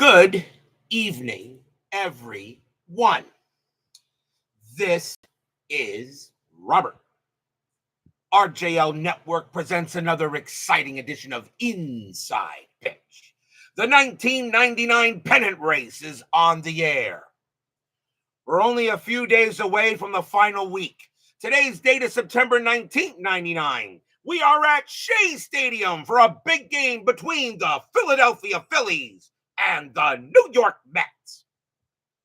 Good evening, everyone. This is Robert. RJL Network presents another exciting edition of Inside Pitch. The 1999 Pennant race is on the air. We're only a few days away from the final week. Today's date is September 19th, 99. We are at Shea Stadium for a big game between the Philadelphia Phillies and the New York Mets.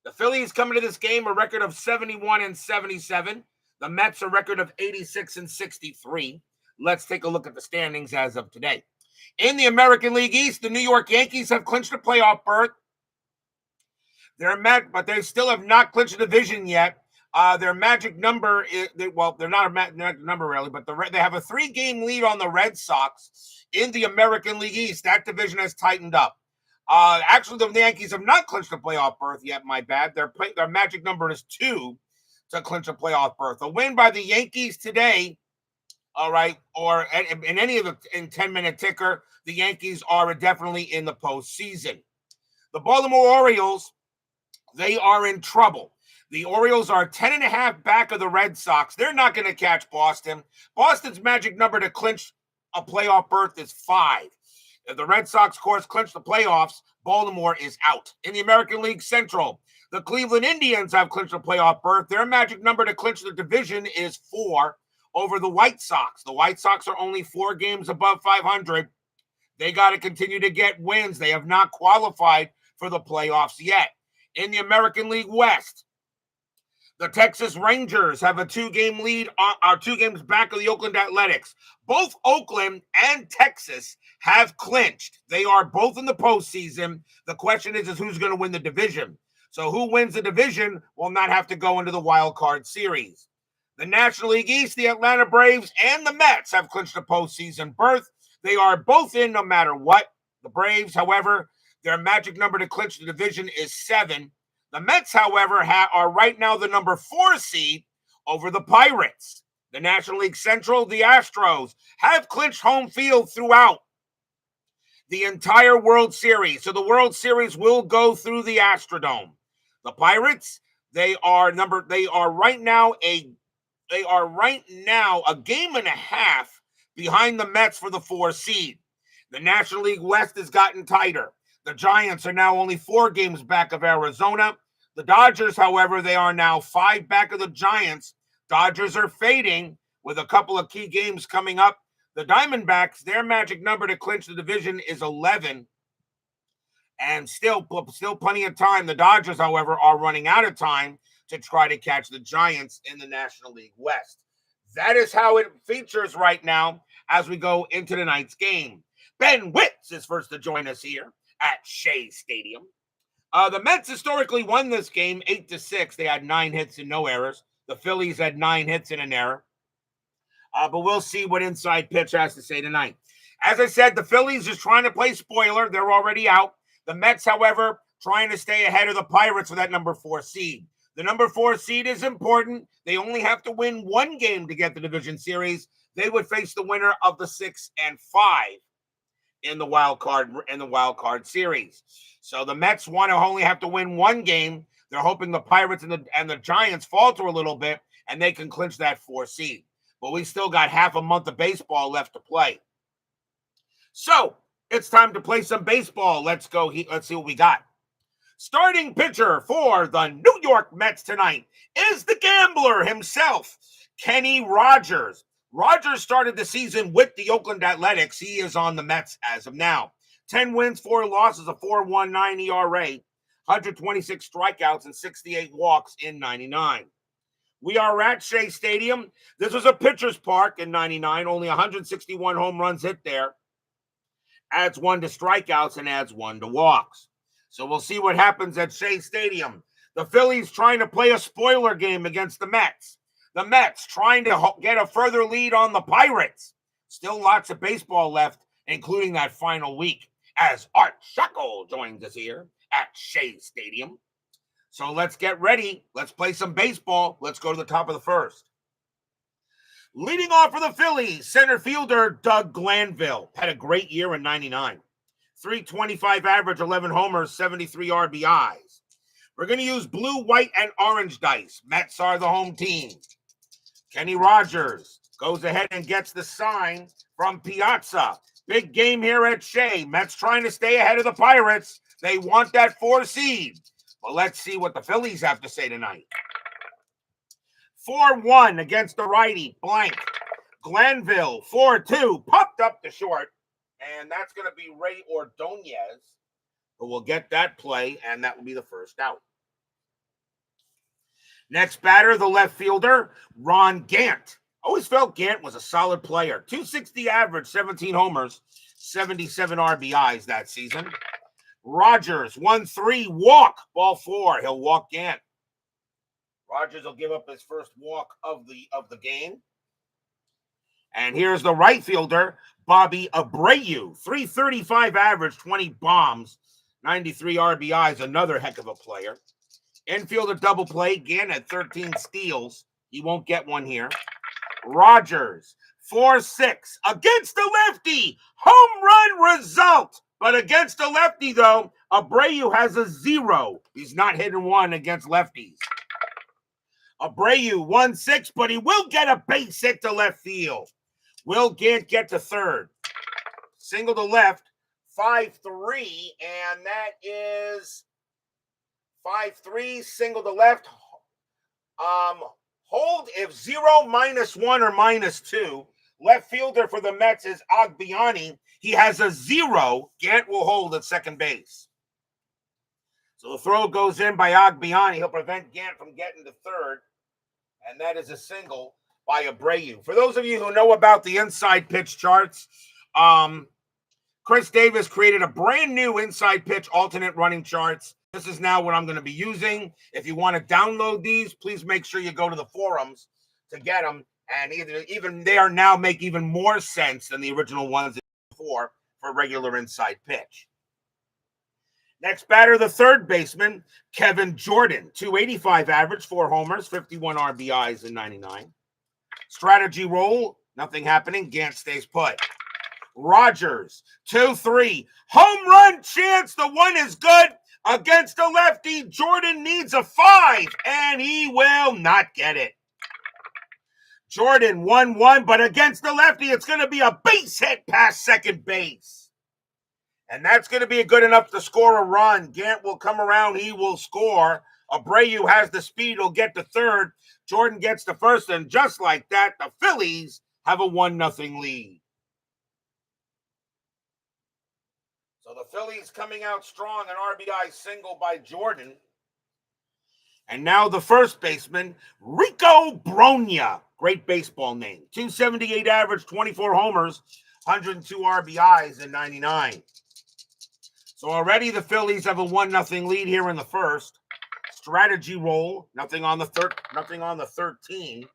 The Phillies come into this game a record of 71-77. The Mets a record of 86-63. Let's take a look at the standings as of today. In the American League East, the New York Yankees have clinched a playoff berth. But they still have not clinched a division yet. Their magic number is, they're not a magic number really, but they have a 3-game lead on the Red Sox in the American League East. That division has tightened up. Actually, the Yankees have not clinched a playoff berth yet. My bad. Their magic number is 2 to clinch a playoff berth. A win by the Yankees today, all right, or in any of the 10-minute ticker, the Yankees are definitely in the postseason. The Baltimore Orioles, they are in trouble. The Orioles are 10.5 back of the Red Sox. They're not going to catch Boston. Boston's magic number to clinch a playoff berth is 5. If the Red Sox, of course, clinch the playoffs, Baltimore is out. In the American League Central, the Cleveland Indians have clinched a playoff berth. Their magic number to clinch the division is 4 over the White Sox. The White Sox are only 4 games above 500. They got to continue to get wins. They have not qualified for the playoffs yet. In the American League West, the Texas Rangers have a 2-game lead, 2 games back of the Oakland Athletics. Both Oakland and Texas have clinched. They are both in the postseason. The question is who's going to win the division. So who wins the division will not have to go into the wild card series. The National League East, the Atlanta Braves, and the Mets have clinched a postseason berth. They are both in no matter what. The Braves, however, their magic number to clinch the division is 7. The Mets, however, are right now the number 4 seed over the Pirates. The National League Central, the Astros, have clinched home field throughout the entire World Series. So the World Series will go through the Astrodome. The Pirates, they are right now a game and a half behind the Mets for the 4 seed. The National League West has gotten tighter. The Giants are now only 4 games back of Arizona. The Dodgers, however, they are now 5 back of the Giants. Dodgers are fading with a couple of key games coming up. The Diamondbacks, their magic number to clinch the division is 11. And still plenty of time. The Dodgers, however, are running out of time to try to catch the Giants in the National League West. That is how it features right now as we go into tonight's game. Ben Witz is first to join us here at Shea Stadium. The Mets historically won this game 8-6. They had 9 hits and no errors. The Phillies had 9 hits and an error. But we'll see what Inside Pitch has to say tonight. As I said, the Phillies is trying to play spoiler. They're already out. The Mets, however, trying to stay ahead of the Pirates for that number 4 seed. The number 4 seed is important. They only have to win 1 game to get the division series. They would face the winner of the 6 and 5 in the wild card series. So the Mets want to only have to win 1 game. They're hoping the Pirates and the Giants falter a little bit and they can clinch that 4 seed. But we still got half a month of baseball left to play. So it's time to play some baseball. Let's go. Let's see what we got. Starting pitcher for the New York Mets tonight is the gambler himself, Kenny Rogers. Rogers started the season with the Oakland Athletics. He is on the Mets as of now. 10 wins, 4 losses, a 4.19 ERA, 126 strikeouts, and 68 walks in 99. We are at Shea Stadium. This was a pitcher's park in 99. Only 161 home runs hit there. Adds 1 to strikeouts and adds 1 to walks. So we'll see what happens at Shea Stadium. The Phillies trying to play a spoiler game against the Mets. The Mets trying to get a further lead on the Pirates. Still lots of baseball left, including that final week, as Art Shackle joins us here at Shea Stadium. So let's get ready. Let's play some baseball. Let's go to the top of the first. Leading off for the Phillies, center fielder Doug Glanville had a great year in 99. .325 average, 11 homers, 73 RBIs. We're going to use blue, white, and orange dice. Mets are the home team. Kenny Rogers goes ahead and gets the sign from Piazza. Big game here at Shea. Mets trying to stay ahead of the Pirates. They want that 4 seed. Well, let's see what the Phillies have to say tonight. 4-1 against the righty, blank. Glenville, 4-2, popped up to short. And that's going to be Ray Ordonez, who will get that play, and that will be the first out. Next batter, the left fielder, Ron Gant. Always felt Gant was a solid player. .260 average, 17 homers, 77 RBIs that season. Rogers, 1-3, walk, ball 4. He'll walk Gant. Rogers will give up his first walk of the game. And here's the right fielder, Bobby Abreu. .335 average, 20 bombs, 93 RBIs, another heck of a player. Infielder double play, Gant had 13 steals. He won't get one here. Rogers, 4-6 against the lefty. Home run result. But against the lefty, though, Abreu has a 0. He's not hitting one against lefties. Abreu, 1-6, but he will get a base hit to left field. Will Gant get to third? Single to left, 5-3, and that is 5-3, single to left. Hold if 0, -1, or -2. Left fielder for the Mets is Agbiani. He has a 0. Gant will hold at second base. So the throw goes in by Agbiani. He'll prevent Gant from getting to third. And that is a single by Abreu. For those of you who know about the inside pitch charts, Chris Davis created a brand new inside pitch alternate running charts. This is now what I'm going to be using. If you want to download these, please make sure you go to the forums to get them. And even they are now make even more sense than the original ones before for regular inside pitch. Next batter, the third baseman, Kevin Jordan. .285 average, 4 homers, 51 RBIs in 99. Strategy roll, nothing happening. Gant stays put. Rogers, 2-3. Home run chance. The one is good. Against the lefty, Jordan needs a 5, and he will not get it. Jordan, 1-1, but against the lefty, it's going to be a base hit past second base. And that's going to be good enough to score a run. Gant will come around. He will score. Abreu has the speed. He'll get to third. Jordan gets to first. And just like that, the Phillies have a 1-0 lead. So the Phillies coming out strong, an RBI single by Jordan. And now the first baseman, Rico Brogna. Great baseball name. .278 average, 24 homers, 102 RBIs in 99. So already the Phillies have a 1-0 lead here in the first. Strategy roll, nothing on the 13.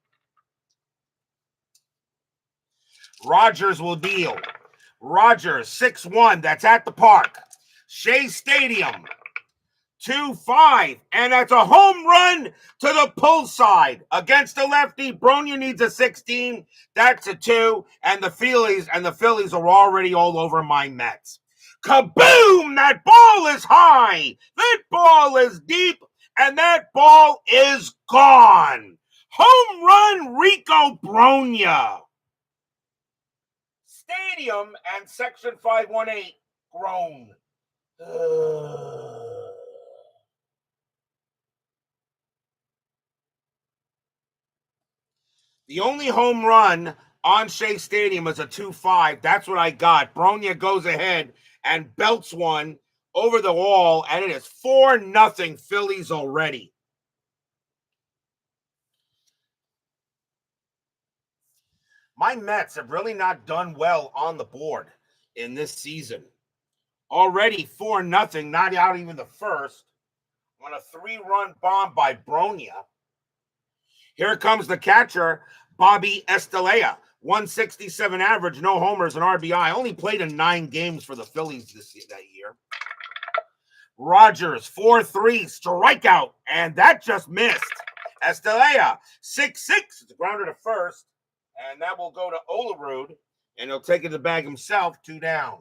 Rogers will deal. Rogers, 6-1, that's at the park. Shea Stadium, 2-5, and that's a home run to the pull side. Against the lefty, Brogna needs a 16, that's a 2, and the Phillies are already all over my Mets. Kaboom! That ball is high. That ball is deep. And that ball is gone. Home run, Rico Brogna. Stadium and Section 518 groan. The only home run on Shea Stadium is a 2-5. That's what I got. Brogna goes ahead and belts one over the wall, and it is 4-0 Phillies already. My Mets have really not done well on the board in this season. Already 4-0, not out even the first, on a 3-run bomb by Brogna. Here comes the catcher, Bobby Estelea. .167 average, no homers, and RBI. Only played in 9 games for the Phillies that year. Rogers, 4-3, strikeout, and that just missed. Estelea, 6-6, it's a grounder to first, and that will go to Olerud, and he'll take it to the bag himself, 2 down.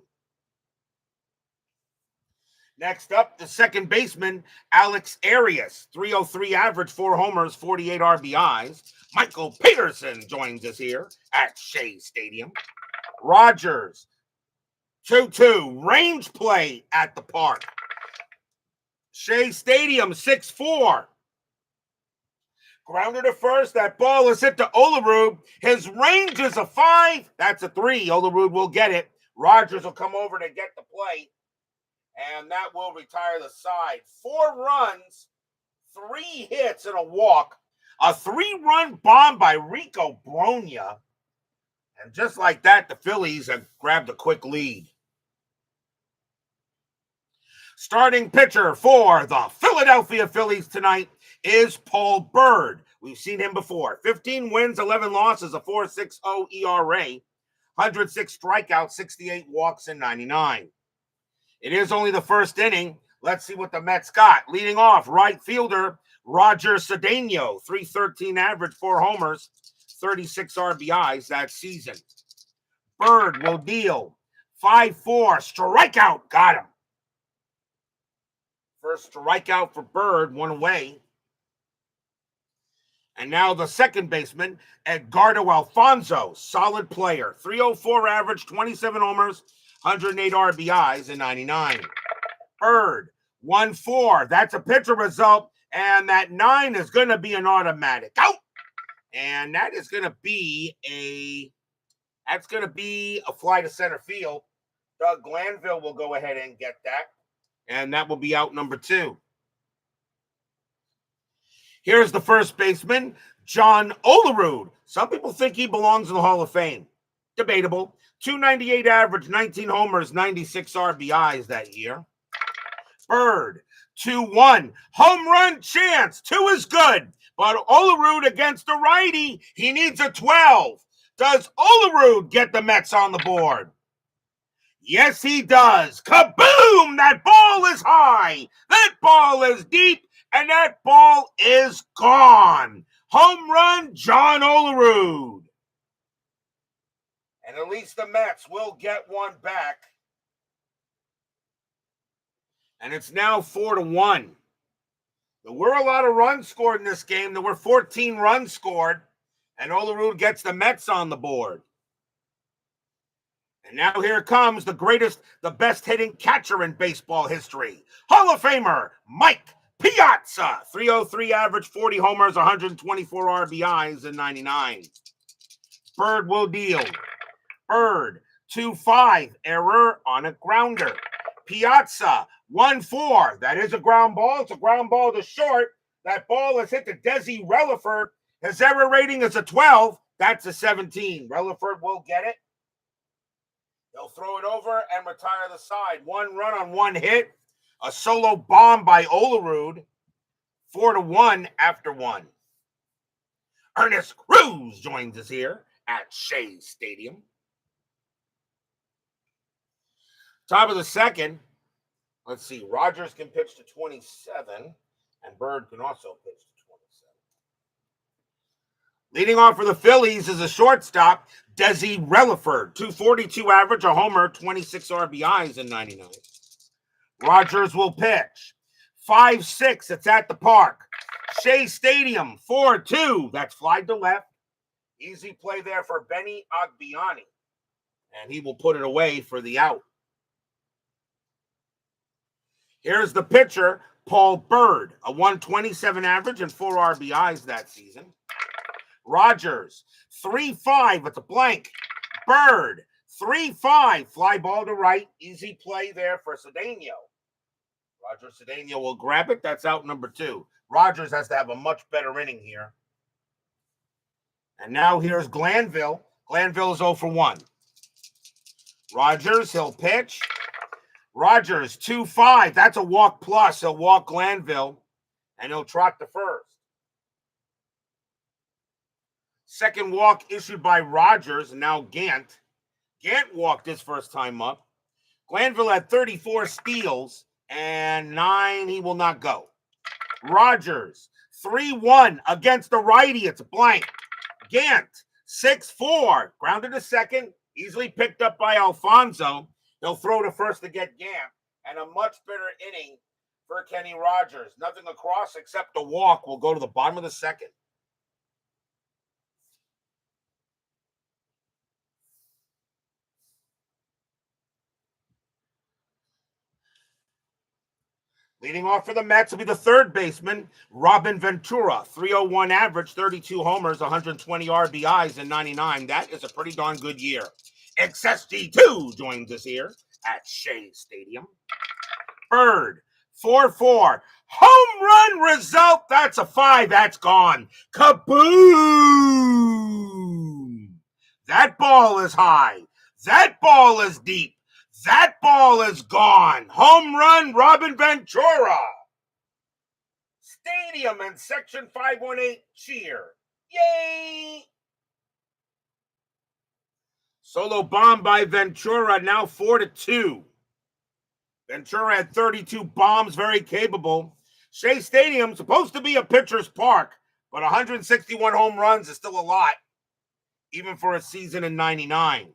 Next up, the second baseman, Alex Arias, 303 average, 4 homers, 48 RBIs. Michael Peterson joins us here at Shea Stadium. Rogers, 2-2, range play at the park. Shea Stadium, 6-4. Grounded to first. That ball is hit to Olerud. His range is a 5. That's a 3. Olerud will get it. Rogers will come over to get the play. And that will retire the side. 4 runs, 3 hits, and a walk. A 3-run bomb by Rico Bronya. And just like that, the Phillies have grabbed a quick lead. Starting pitcher for the Philadelphia Phillies tonight is Paul Byrd. We've seen him before. 15 wins, 11 losses, a 4.60 ERA, 106 strikeouts, 68 walks, and 99. It is only the first inning. Let's see what the Mets got. Leading off, right fielder Roger Cedeno, 313 average, 4 homers, 36 RBIs that season. Byrd will deal. 5-4, strikeout, got him. First strikeout for Byrd, 1 away. And now the second baseman, Edgardo Alfonzo, solid player. 304 average, 27 homers, 108 RBIs, and 99. Byrd, 1-4. That's a pitcher result. And that 9 is going to be an automatic out. And that is going to be a fly to center field. Doug Glanville will go ahead and get that. And that will be out number 2. Here's the first baseman, John Olerud. Some people think he belongs in the Hall of Fame. Debatable. 298 average, 19 homers, 96 RBIs that year. Byrd, 2-1. Home run chance. 2 is good. But Olerud against the righty, he needs a 12. Does Olerud get the Mets on the board? Yes, he does. Kaboom! That ball is high. That ball is deep. And that ball is gone. Home run, John Olerud. And at least the Mets will get one back. And it's now 4-1. There were a lot of runs scored in this game. There were 14 runs scored. And Olerud gets the Mets on the board. And now here comes the best hitting catcher in baseball history. Hall of Famer, Mike Piazza. 303 average, 40 homers, 124 RBIs, and 99. Byrd will deal. Byrd, 2-5, error on a grounder. Piazza, 1-4. That is a ground ball. It's a ground ball to short. That ball is hit to Desi Relaford. His error rating is a 12. That's a 17. Relaford will get it. They'll throw it over and retire the side. 1 run on 1 hit. A solo bomb by Olerud. 4-1 after 1. Ernest Cruz joins us here at Shea Stadium. Top of the second. Let's see. Rogers can pitch to 27. And Byrd can also pitch to 27. Leading off for the Phillies is a shortstop, Desi Relaford. 242 average, a homer, 26 RBIs, and 99. Rogers will pitch. 5-6, it's at the park. Shea Stadium, 4-2. That's fly to left. Easy play there for Benny Agbiani. And he will put it away for the out. Here's the pitcher, Paul Byrd. A 127 average and 4 RBIs that season. Rogers, 3-5. It's a blank. Byrd, 3-5. Fly ball to right. Easy play there for Cedeno. Roger Cedeno will grab it. That's out number 2. Rogers has to have a much better inning here. And now here's Glanville. Glanville is 0 for 1. Rogers, he'll pitch. Rogers, 2-5. That's a walk plus. He'll walk Glanville, and he'll trot to first. Second walk issued by Rogers, and now Gant. Gant walked his first time up. Glanville had 34 steals, and 9 he will not go. Rogers, 3-1 against the righty. It's a blank. Gant, 6-4. Grounded to second. Easily picked up by Alfonzo. They'll throw to first to get Gant. and a much better inning for Kenny Rogers. Nothing across except a walk. Will go to the bottom of the second. Leading off for the Mets will be the third baseman, Robin Ventura. 301 average, 32 homers, 120 RBIs in 99. That is a pretty darn good year. XSG2 joins us here at Shea Stadium. Byrd, 4-4. Home run result. That's a 5. That's gone. Kaboom! That ball is high. That ball is deep. That ball is gone. Home run, Robin Ventura. Stadium and Section 518 cheer. Yay! Solo bomb by Ventura, now 4-2. Ventura had 32 bombs, very capable. Shea Stadium, supposed to be a pitcher's park, but 161 home runs is still a lot, even for a season in 99.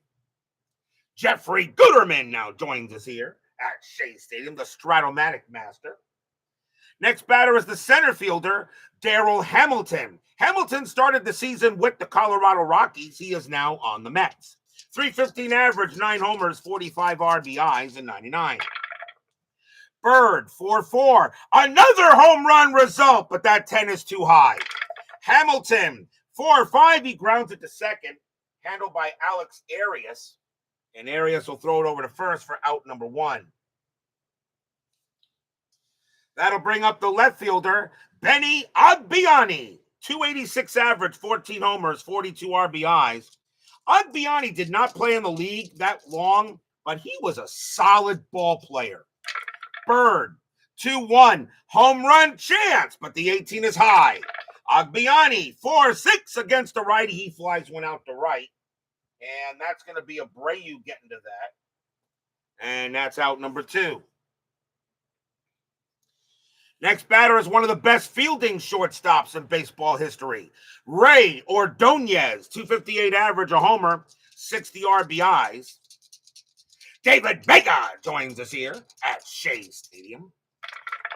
Jeffrey Gooderman now joins us here at Shea Stadium, the Stratomatic master. Next batter is the center fielder, Darryl Hamilton. Hamilton started the season with the Colorado Rockies. He is now on the Mets. 315 average, 9 homers, 45 RBIs in 99. Byrd, 4-4. Another home run result, but that 10 is too high. Hamilton, 4-5. He grounds it to second, handled by Alex Arias. And Arias will throw it over to first for out number 1. That'll bring up the left fielder, Benny Agbiani. 286 average, 14 homers, 42 RBIs. Agbiani did not play in the league that long, but he was a solid ball player. Byrd, 2-1. Home run chance, but the 18 is high. Agbiani, 4-6 against the righty. He flies one out to right. And that's going to be Abreu getting to that. And that's out number 2. Next batter is one of the best fielding shortstops in baseball history. Ray Ordonez, 258 average, a homer, 60 RBIs. David Vega joins us here at Shea Stadium.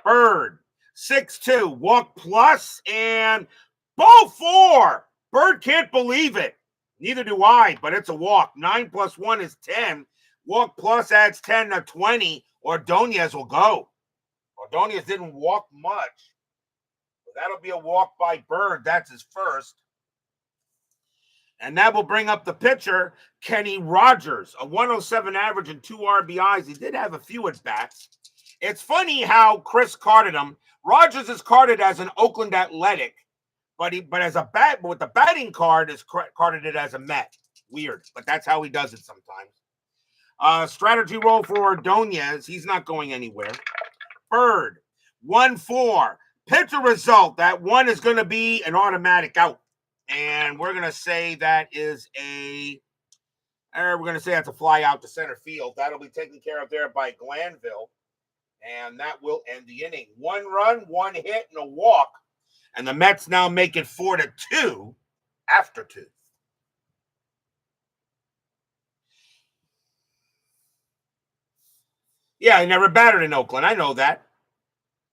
Byrd, 6-2, walk plus, and ball 4. Byrd can't believe it. Neither do I, but it's a walk. 9 plus 1 is 10. Walk plus adds 10 to 20. Ordonez will go. Ordonez didn't walk much. But that'll be a walk by Byrd. That's his first. And that will bring up the pitcher, Kenny Rogers. A 107 average and 2 RBIs. He did have a few at-bats. It's funny how Chris carded him. Rogers is carded as an Oakland Athletic. But as a bat, with the batting card is carded it as a Met. Weird, but that's how he does it sometimes. Strategy roll for Ordonez. He's not going anywhere. Byrd, 1-4. Pitcher result. That 1 is going to be an automatic out, and we're going to say that is that's a fly out to center field. That'll be taken care of there by Glanville, and that will end the inning. 1 run, 1 hit, and a walk. And the Mets now make it 4-2 after 2. Yeah, he never batted in Oakland. I know that.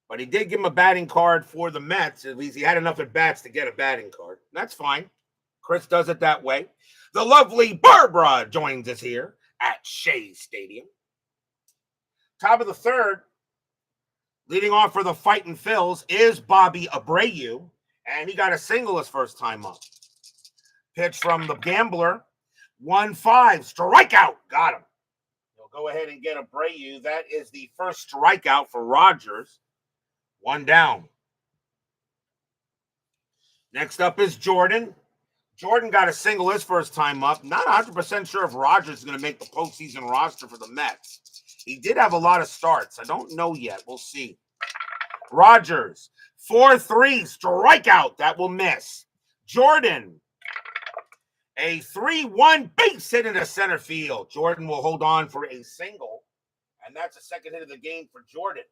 But he did give him a batting card for the Mets. At least he had enough at bats to get a batting card. That's fine. Chris does it that way. The lovely Barbara joins us here at Shea Stadium. Top of the third. Leading off for the Fightin' Phils is Bobby Abreu, and he got a single his first time up. Pitch from the Gambler, 1-5, strikeout, got him. He'll go ahead and get Abreu. That is the first strikeout for Rogers. 1 down. Next up is Jordan. Jordan got a single his first time up. Not 100% sure if Rogers is going to make the postseason roster for the Mets. He did have a lot of starts. I don't know yet. We'll see. Rogers, 4-3, strikeout. That will miss. Jordan, a 3-1 base hit into center field. Jordan will hold on for a single, and that's the second hit of the game for Jordan.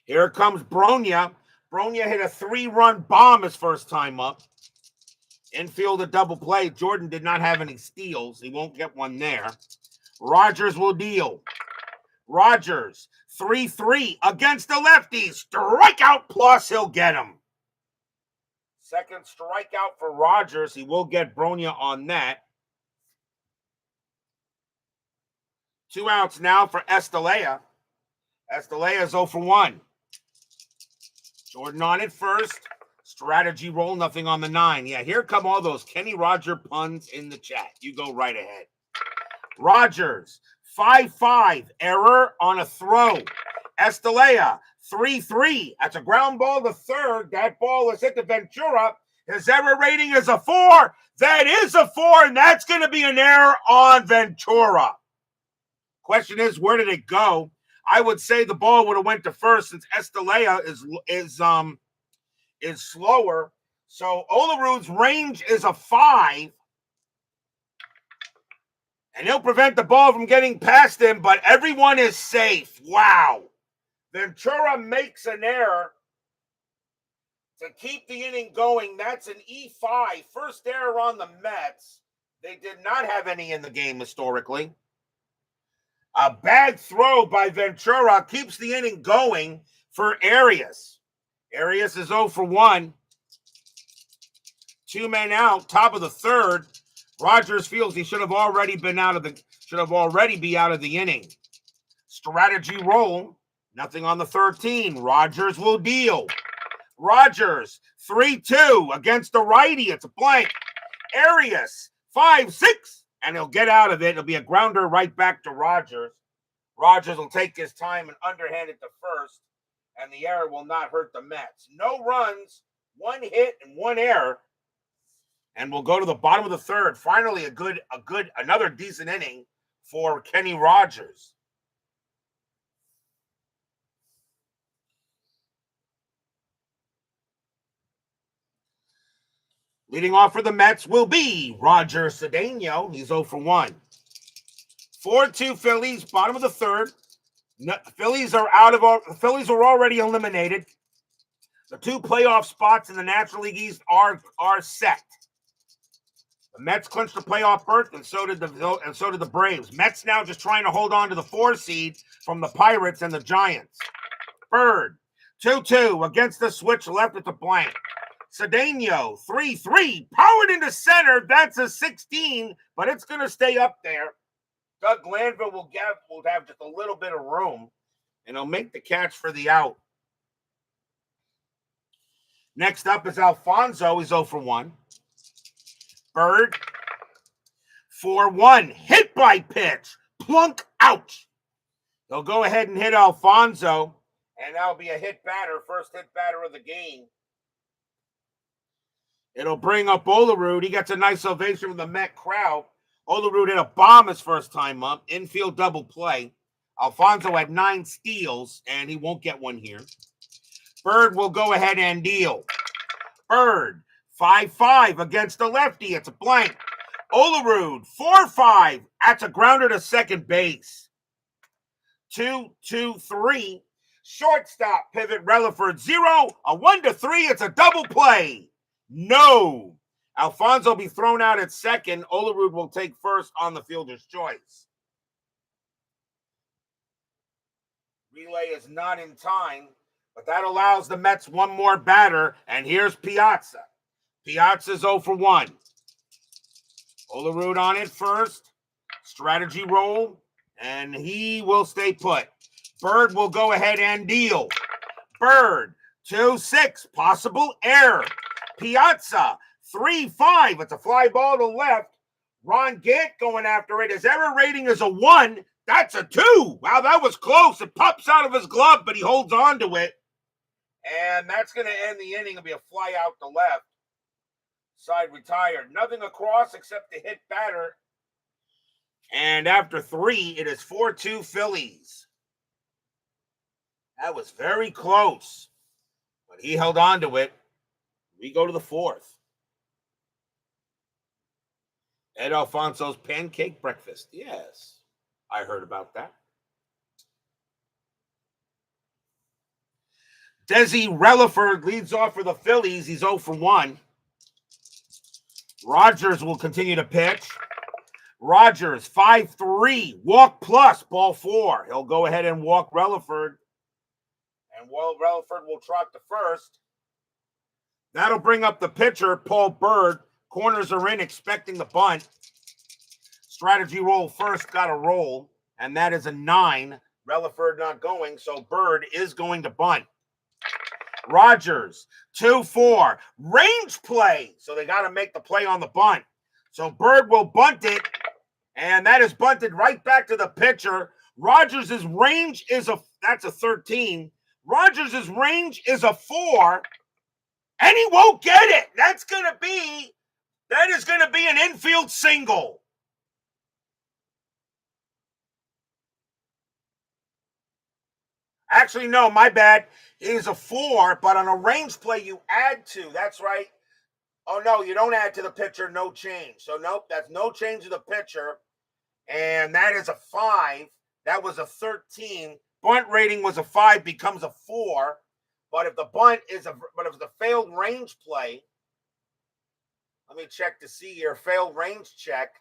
Here comes Bronya. Bronya hit a 3-run bomb his first time up. Infield a double play. Jordan did not have any steals. He won't get one there. Rogers will deal. Rogers, 3-3 against the lefties. Strikeout plus, he'll get him. Second strikeout for Rogers. He will get Bronya on that. 2 outs now for Estalella. Estalella is 0 for 1. Jordan on it first. Strategy roll, nothing on the 9. Yeah, here come all those Kenny Roger puns in the chat. You go right ahead. Rogers, 5-5. Error on a throw. Estalella, 3-3. That's a ground ball to third. That ball is hit to Ventura. His error rating is a 4. That is a 4, and that's going to be an error on Ventura. Question is, where did it go? I would say the ball would have went to first since Estalella is slower. So Olerud's range is a 5. And he'll prevent the ball from getting past him, but everyone is safe. Wow. Ventura makes an error to keep the inning going. That's an E5. First error on the Mets. They did not have any in the game historically. A bad throw by Ventura keeps the inning going for Arias. Arias is 0 for 1. 2 men out, top of the third. Rogers feels he should already be out of the inning. Strategy roll, nothing on the 13. Rogers will deal. Rogers, 3-2 against the righty. It's a blank. Arias, 5-6, and he'll get out of it. It'll be a grounder right back to Rogers. Rogers will take his time and underhand it to first, and the error will not hurt the Mets. No runs, 1 hit, and 1 error. And we'll go to the bottom of the third. Finally, another decent inning for Kenny Rogers. Leading off for the Mets will be Roger Cedeno. He's 0 for 1. 4-2 Phillies, bottom of the third. Phillies are already eliminated. The 2 playoff spots in the National League East are set. The Mets clinched the playoff berth, and so did the Braves. Mets now just trying to hold on to the 4 seed from the Pirates and the Giants. Byrd, 2-2 against the switch left at the blank. Cedeno, 3-3, powered into center. That's a 16, but it's going to stay up there. Doug Glanville will have just a little bit of room, and he'll make the catch for the out. Next up is Alfonso. He's 0 for 1. Byrd, 4-1, hit by pitch, plunk, ouch. They'll go ahead and hit Alfonso, and that'll be a hit batter, first hit batter of the game. It'll bring up Olerud. He gets a nice ovation from the Met crowd. Olerud hit a bomb his first time up, infield double play. Alfonso had 9 steals, and he won't get one here. Byrd will go ahead and deal. Byrd, 5-5 against the lefty. It's a blank. Olerud, 4-5. That's a grounder to second base. 2-2-3. Shortstop pivot Relaford 0. A 1-3. It's a double play. No. Alfonso will be thrown out at second. Olerud will take first on the fielder's choice. Relay is not in time, but that allows the Mets one more batter, and here's Piazza. Piazza's 0 for 1. Olerud on it first. Strategy roll, and he will stay put. Byrd will go ahead and deal. Byrd, 2-6, possible error. Piazza, 3-5. It's a fly ball to left. Ron Gant going after it. His error rating is a 1. That's a 2. Wow, that was close. It pops out of his glove, but he holds on to it. And that's going to end the inning. It'll be a fly out to left. Side retired. Nothing across except the hit batter. And after 3, it is 4-2 Phillies. That was very close. But he held on to it. We go to the 4th. Ed Alfonso's pancake breakfast. Yes, I heard about that. Desi Relaford leads off for the Phillies. He's 0 for 1. Rogers will continue to pitch. Rogers, 5-3, walk plus, ball 4. He'll go ahead and walk Relaford. And Relaford will trot to first. That'll bring up the pitcher, Paul Byrd. Corners are in, expecting the bunt. Strategy roll first, got a roll. And that is a 9. Relaford not going, so Byrd is going to bunt. Rogers, 2-4. Range play. So they got to make the play on the bunt. So Byrd will bunt it. And that is bunted right back to the pitcher. Rogers' range is that's a 13. Rogers' range is a 4. And he won't get it. That is going to be an infield single. Actually, no, my bad. It is a 4, but on a range play, you add 2. That's right. Oh, no, you don't add to the pitcher, no change. So, nope, that's no change to the pitcher. And that is a 5. That was a 13. Bunt rating was a 5, becomes a 4. But if the if it's a failed range play, let me check to see here. Failed range check.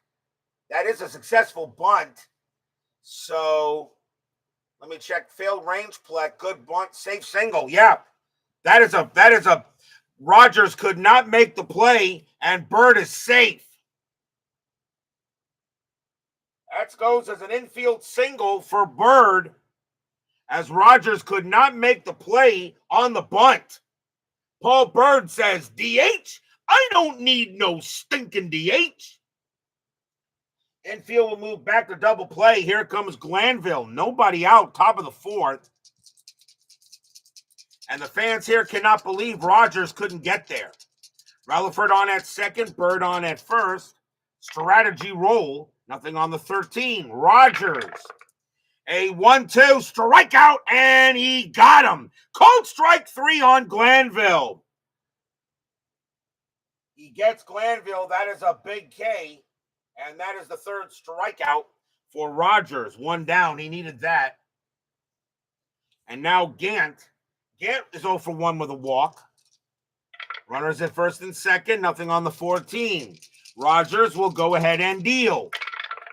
That is a successful bunt. So let me check. Failed range play. Good bunt. Safe single. Yeah. That is a Rogers could not make the play, and Byrd is safe. That goes as an infield single for Byrd, as Rogers could not make the play on the bunt. Paul Byrd says, DH? I don't need no stinking DH. Infield will move back to double play. Here comes Glanville. Nobody out, top of the 4th. And the fans here cannot believe Rogers couldn't get there. Relaford on at second, Byrd on at first. Strategy roll, nothing on the 13. Rogers, a 1-2 strikeout, and he got him. Called strike 3 on Glanville. He gets Glanville. That is a big K, and that is the 3rd strikeout for Rogers. 1 down. He needed that. And now Gant. Gant is 0 for 1 with a walk. Runners at first and second. Nothing on the 14. Rogers will go ahead and deal.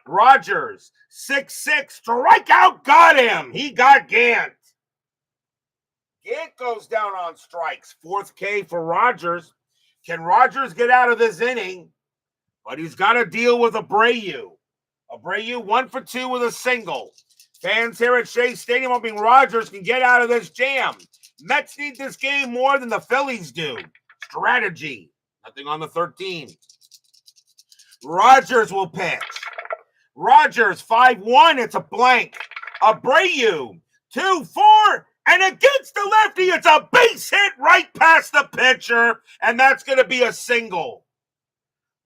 Rogers, 6-6, strikeout, got him. He got Gant. Gant goes down on strikes. 4th K for Rogers. Can Rogers get out of this inning? But he's got to deal with Abreu. Abreu 1 for 2 with a single. Fans here at Shea Stadium hoping Rogers can get out of this jam. Mets need this game more than the Phillies do. Strategy. Nothing on the 13. Rogers will pitch. Rogers, 5-1. It's a blank. Abreu, 2-4. And against the lefty, it's a base hit right past the pitcher. And that's going to be a single.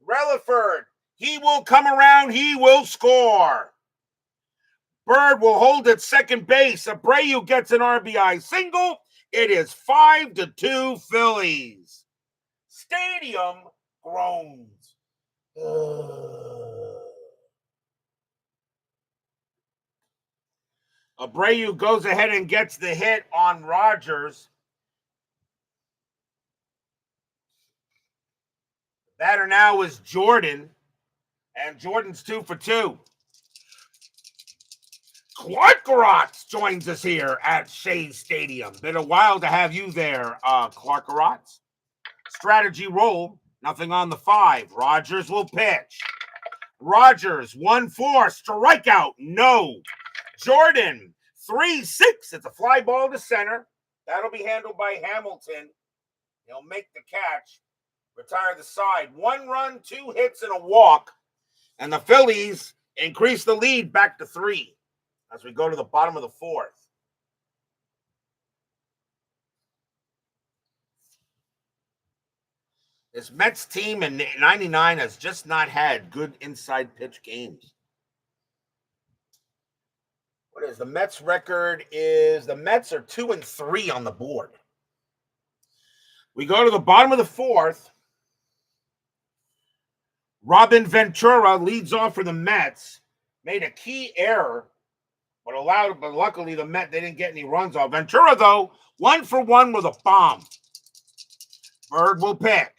Relaford, he will come around. He will score. Byrd will hold at second base. Abreu gets an RBI single. It is 5-2 Phillies. Stadium groans. Abreu goes ahead and gets the hit on Rogers. The batter now is Jordan, and Jordan's 2 for 2. Clark joins us here at Shea Stadium. Been a while to have you there, Clark. Strategy roll, nothing on the 5. Rogers will pitch. Rogers, 1-4, strikeout, no. Jordan, 3-6. It's a fly ball to center. That'll be handled by Hamilton. He'll make the catch, retire the side. 1 run, 2 hits, and a walk. And the Phillies increase the lead back to 3 as we go to the bottom of the 4th. This Mets team in 99 has just not had good inside pitch games. What is the Mets record? The Mets are 2-3 on the board. We go to the bottom of the 4th. Robin Ventura leads off for the Mets. Made a key error, but luckily the Mets, they didn't get any runs off. Ventura, though, 1 for 1 with a bomb. Byrd will pitch.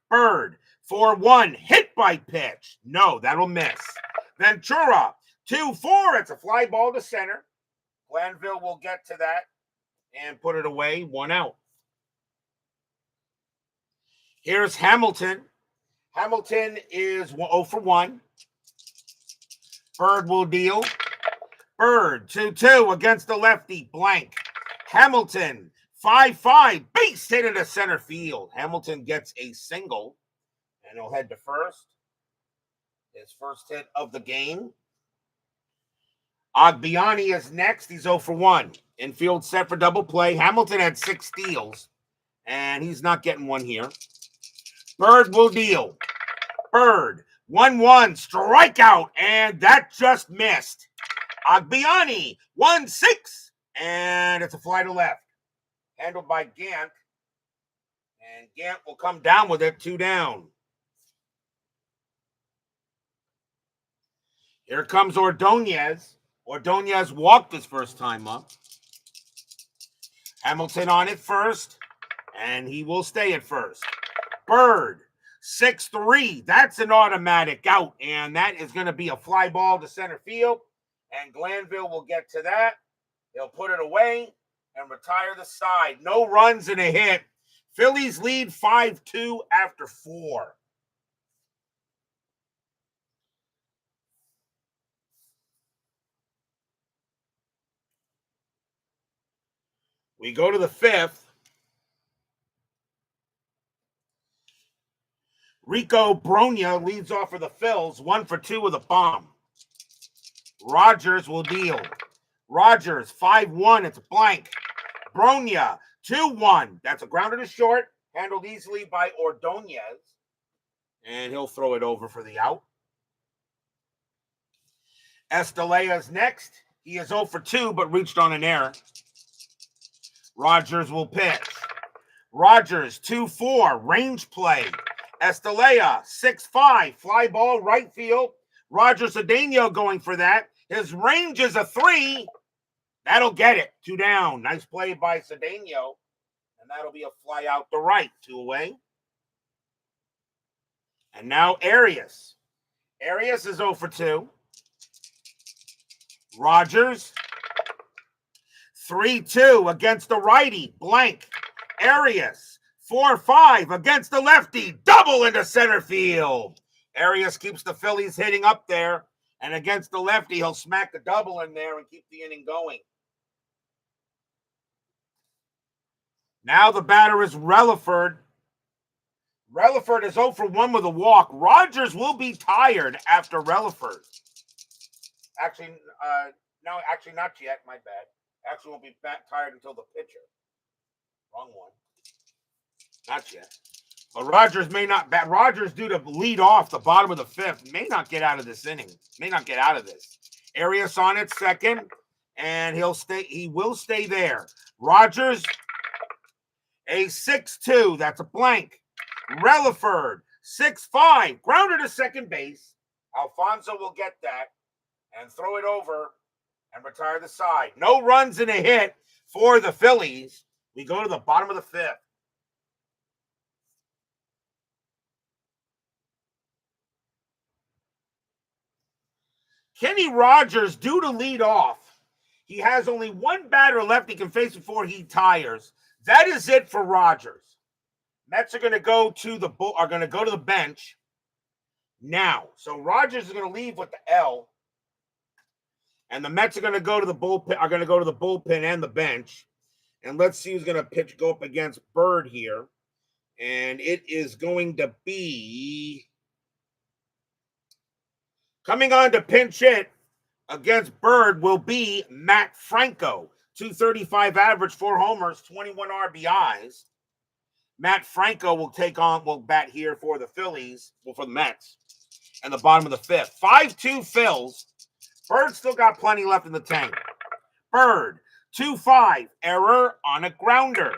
Byrd, 4-1, hit by pitch. No, that'll miss. Ventura, 2-4. It's a fly ball to center. Glanville will get to that and put it away, 1 out. Here's Hamilton. Hamilton is 0 for 1. Byrd will deal. Byrd, 2-2 against the lefty, blank. Hamilton, 5-5, base hit into center field. Hamilton gets a single, and he'll head to first. His first hit of the game. Agbiani is next. He's 0 for 1. Infield set for double play. Hamilton had 6 steals, and he's not getting one here. Byrd will deal. Byrd, 1-1, strikeout, and that just missed. Agbiani, 1-6, and it's a fly to left. Handled by Gant, and Gant will come down with it, 2 down. Here comes Ordonez. Ordonez walked his first time up. Hamilton on it first, and he will stay at first. Byrd, 6-3. That's an automatic out, and that is going to be a fly ball to center field, and Glanville will get to that. He'll put it away and retire the side. No runs and a hit. Phillies lead 5-2 after 4. We go to the 5th. Rico Bronya leads off for the Phils, 1 for 2 with a bomb. Rogers will deal. Rogers, 5-1. It's a blank. Bronya, 2-1. That's a grounder to short, handled easily by Ordonez. And he'll throw it over for the out. Estalea's next. He is 0 for 2, but reached on an error. Rogers will pitch. Rogers, 2-4, range play. Estalea, 6-5, fly ball, right field. Roger Cedeno going for that. His range is a 3. That'll get it. 2 down. Nice play by Cedeno. And that'll be a fly out to right. 2 away. And now Arias. Arias is 0 for 2. Rogers, 3-2 against the righty, blank. Arias, 4-5 against the lefty, double into center field. Arias keeps the Phillies hitting up there, and against the lefty, he'll smack the double in there and keep the inning going. Now the batter is Relaford. Relaford is 0 for 1 with a walk. Rogers will be tired after Relaford. Actually, not yet. My bad. Actually, won't be tired until the pitcher. Wrong one. Not yet. But Rogers may not bat. Rogers, due to lead off the bottom of the 5th, may not get out of this inning. May not get out of this. Arias on it second, and he'll stay. He will stay there. Rogers, a 6-2. That's a blank. Relaford, 6-5. Grounder to second base. Alfonso will get that and throw it over and retire the side. No runs and a hit for the Phillies. We go to the bottom of the 5th. Kenny Rogers, due to lead off, he has only one batter left he can face before he tires. That is it for Rogers. Mets are going to go to the bench now. So Rogers is going to leave with the L. And the Mets are going to go to the bullpen and the bench. And let's see who's going to go up against Byrd here. And it is going to be coming on to pinch hit against Byrd will be Matt Franco. 235 average, 4 homers, 21 RBIs. Matt Franco will bat here for the Phillies, for the Mets, and the bottom of the 5th. 5-2 Phils. Byrd still got plenty left in the tank. Byrd, 2-5, error on a grounder.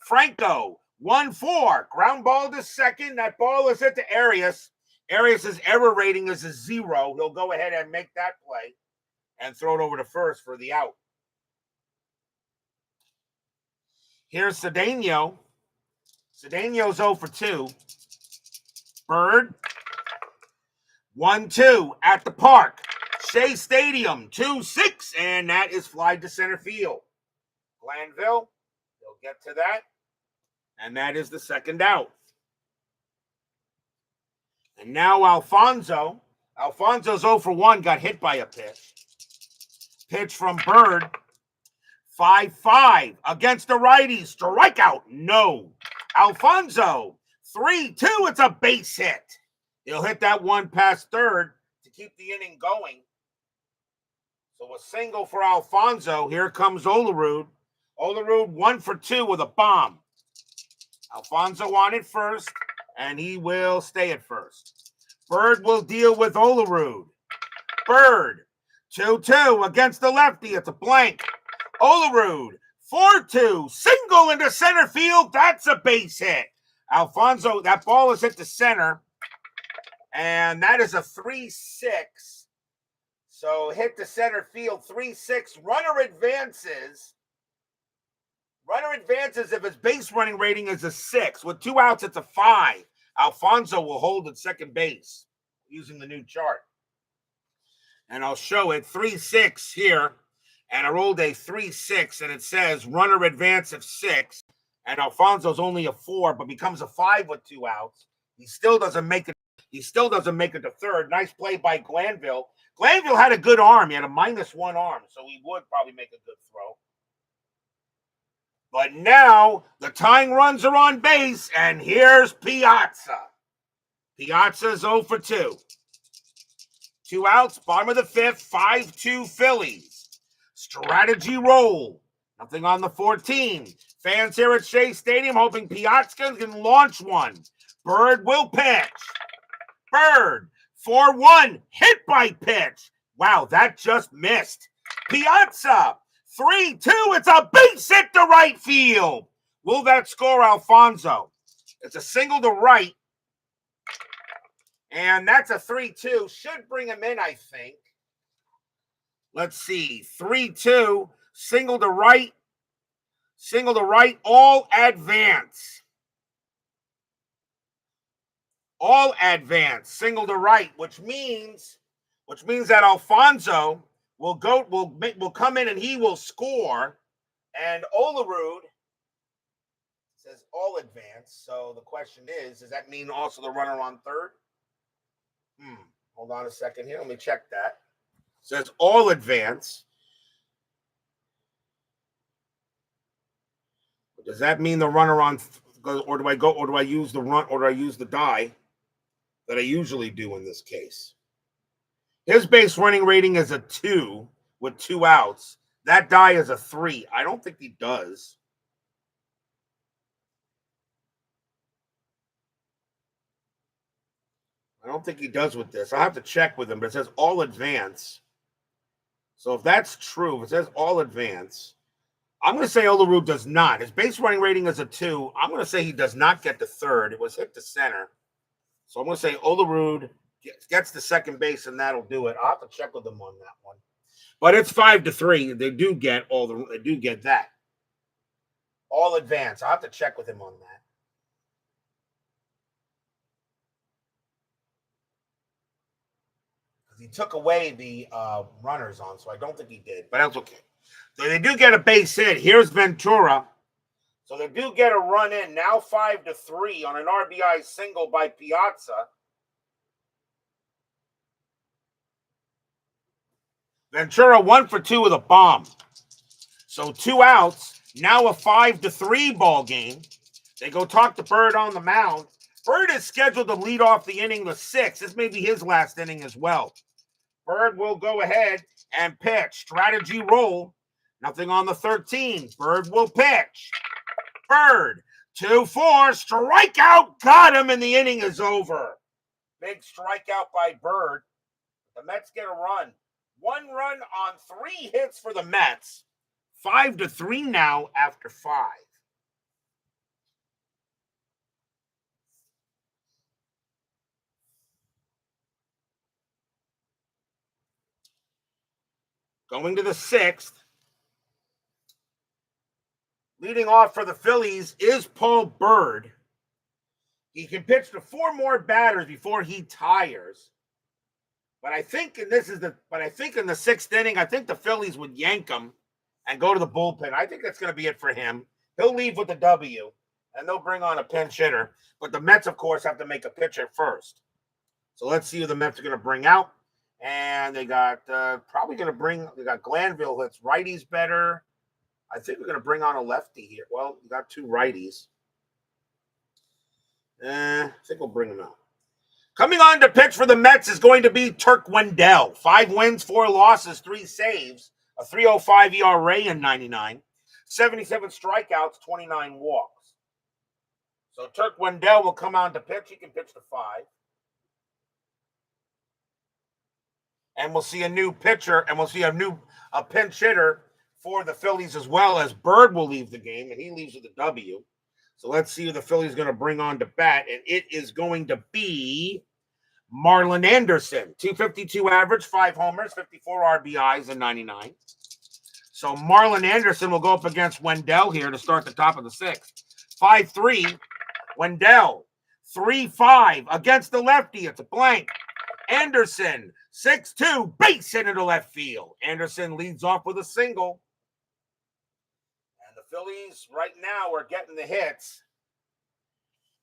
Franco, 1-4, ground ball to second. That ball is hit to Arias. Arias' error rating is a 0. He'll go ahead and make that play and throw it over to first for the out. Here's Cedeno. Cedeño's 0 for 2. Byrd. 1-2 at the park. Shea Stadium, 2-6, and that is fly to center field. Glanville, they'll get to that, and that is the second out. And now Alfonso's 0 for 1, got hit by a pitch. Pitch from Byrd, 5-5 against the righty, strikeout, no. Alfonso, 3-2, it's a base hit. He'll hit that one past third to keep the inning going. So a single for Alfonso. Here comes Olerud. Olerud 1 for 2 with a bomb. Alfonso on it first, and he will stay at first. Byrd will deal with Olerud. Byrd, 2-2 against the lefty. It's a blank. Olerud, 4-2, single into center field. That's a base hit. Alfonso, that ball is hit to center, and that is a 3-6. So hit to center field, 3-6. Runner advances. Runner advances if his base running rating is a 6. With 2 outs, it's a 5. Alfonso will hold at second base using the new chart. And I'll show it, 3-6 here. And I rolled a 3-6, and it says runner advance of 6. And Alfonso's only a 4, but becomes a 5 with 2 outs. He still doesn't make it. He still doesn't make it to third. Nice play by Glanville. Glanville had a good arm. He had a -1 arm, so he would probably make a good throw. But now the tying runs are on base, and here's Piazza. Piazza's 0 for 2. 2 outs, bottom of the 5th, 5-2 Phillies. Strategy roll. Nothing on the 14. Fans here at Shea Stadium hoping Piazza can launch one. Byrd will pitch. Byrd, 4-1, hit by pitch. Wow, that just missed. Piazza, 3-2, it's a base hit to right field. Will that score Alfonso? It's a single to right. And that's a 3-2. Should bring him in, I think. Let's see. 3-2, single to right. Single to right, all advance. All advance, single to right, which means that Alfonso will come in and he will score. And Olerud says all advance. So the question is, does that mean also the runner on third? Hold on a second here. Let me check that. It says all advance. Does that mean the runner on, or do I use the run, or do I use the die that I usually do in this case? His base running rating is a 2 with 2 outs. That die is a 3. I don't think he does. I don't think he does with this. I'll have to check with him, but it says all advance. So if that's true, if it says all advance, I'm going to say Olerud does not. His base running rating is a 2. I'm going to say he does not get to third. It was hit to center. So I'm going to say Olerud gets to second base, and that'll do it. I'll have to check with them on that one. But it's 5-3. They do get that. All advance. I'll have to check with him on that. Because he took away the runners on, so I don't think he did. But that's okay. So they do get a base hit. Here's Ventura. So they do get a run in. Now 5-3 on an RBI single by Piazza. Ventura 1 for 2 with a bomb. So 2 outs. Now a 5-3 ball game. They go talk to Byrd on the mound. Byrd is scheduled to lead off the inning the 6th. This may be his last inning as well. Byrd will go ahead and pitch. Strategy roll. Nothing on the 13. Byrd will pitch. Byrd, 2-4, strikeout, got him, and the inning is over. Big strikeout by Byrd. The Mets get a run. 1 run on 3 hits for the Mets. 5-3 now after 5. Going to the 6th. Leading off for the Phillies is Paul Byrd. He can pitch to 4 more batters before he tires. But I think in the 6th inning, I think the Phillies would yank him and go to the bullpen. I think that's going to be it for him. He'll leave with the W, and they'll bring on a pinch hitter. But the Mets, of course, have to make a pitcher first. So let's see who the Mets are going to bring out. And they got they got Glanville hits righties better. I think we're going to bring on a lefty here. Well, we got 2 righties. I think we'll bring him out. Coming on to pitch for the Mets is going to be Turk Wendell. 5 wins, 4 losses, 3 saves, a 3.05 ERA in 99, 77 strikeouts, 29 walks. So Turk Wendell will come on to pitch. He can pitch to 5. And we'll see a new pitcher, and we'll see a pinch hitter for the Phillies as well, as Byrd will leave the game, and he leaves with a W. So let's see who the Phillies are going to bring on to bat, and it is going to be Marlon Anderson. 252 average, 5 homers, 54 RBIs in 99. So Marlon Anderson will go up against Wendell here to start the top of the 6th. 5-3, Wendell. 3-5 against the lefty. It's a blank. Anderson, 6-2, base hit into left field. Anderson leads off with a single. And the Phillies right now are getting the hits.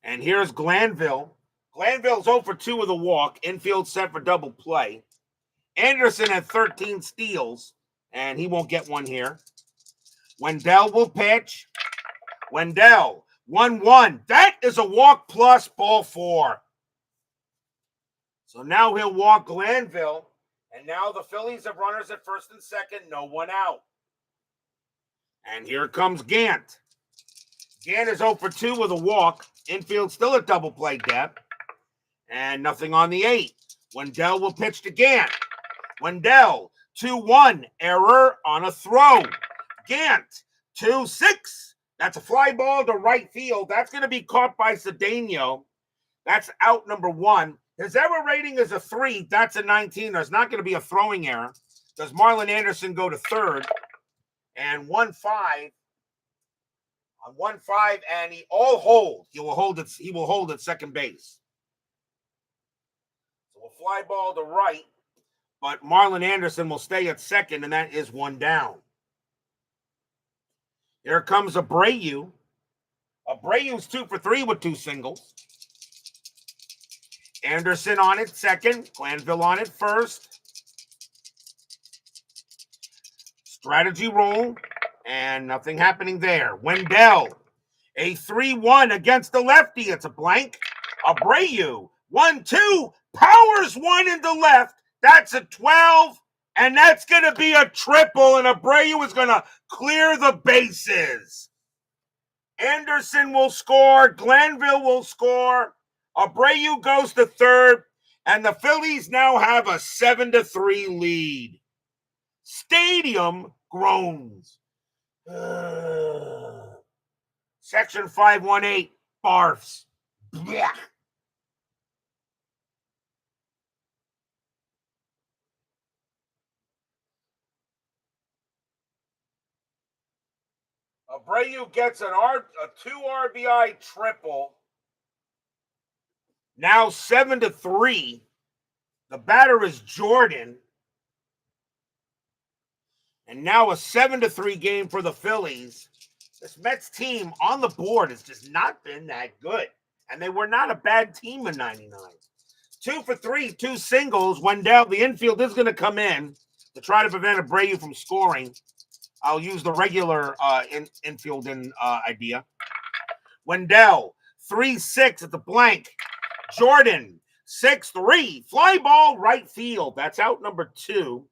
And here's Glanville. Glanville's 0 for 2 with a walk. Infield set for double play. Anderson had 13 steals, and he won't get one here. Wendell will pitch. Wendell, 1-1. That is a walk plus ball 4. So now he'll walk Glanville, and now the Phillies have runners at first and second, no one out. And here comes Gant. Gant is 0 for 2 with a walk. Infield still at double play depth. And nothing on the 8. Wendell will pitch to Gant. Wendell, 2-1. Error on a throw. Gant, 2-6. That's a fly ball to right field. That's going to be caught by Cedeno. That's out number 1. His error rating is a 3. That's a 19. There's not going to be a throwing error. Does Marlon Anderson go to third? And 1-5. On 1-5, and he will hold at second base. So a fly ball to right, but Marlon Anderson will stay at second, and that is 1 down. Here comes Abreu. Abreu's 2 for 3 with 2 singles. Anderson on it second. Glanville on it first. Strategy roll. And nothing happening there. Wendell, a 3-1 against the lefty. It's a blank. Abreu, 1-2. Powers 1 into left. That's a 12. And that's going to be a triple. And Abreu is going to clear the bases. Anderson will score. Glanville will score. Abreu goes to third. And the Phillies now have a 7-3 lead. Stadium groans. Section 518 barfs. Blech. Abreu gets a 2 RBI triple. Now 7-3. The batter is Jordan. And now a 7-3 game for the Phillies. This Mets team on the board has just not been that good. And they were not a bad team in 99. 2 for 3, 2 singles. Wendell, the infield is going to come in to try to prevent Abreu from scoring. I'll use the regular infield idea. Wendell, 3-6 at the blank. Jordan, 6-3. Fly ball right field. That's out number 2.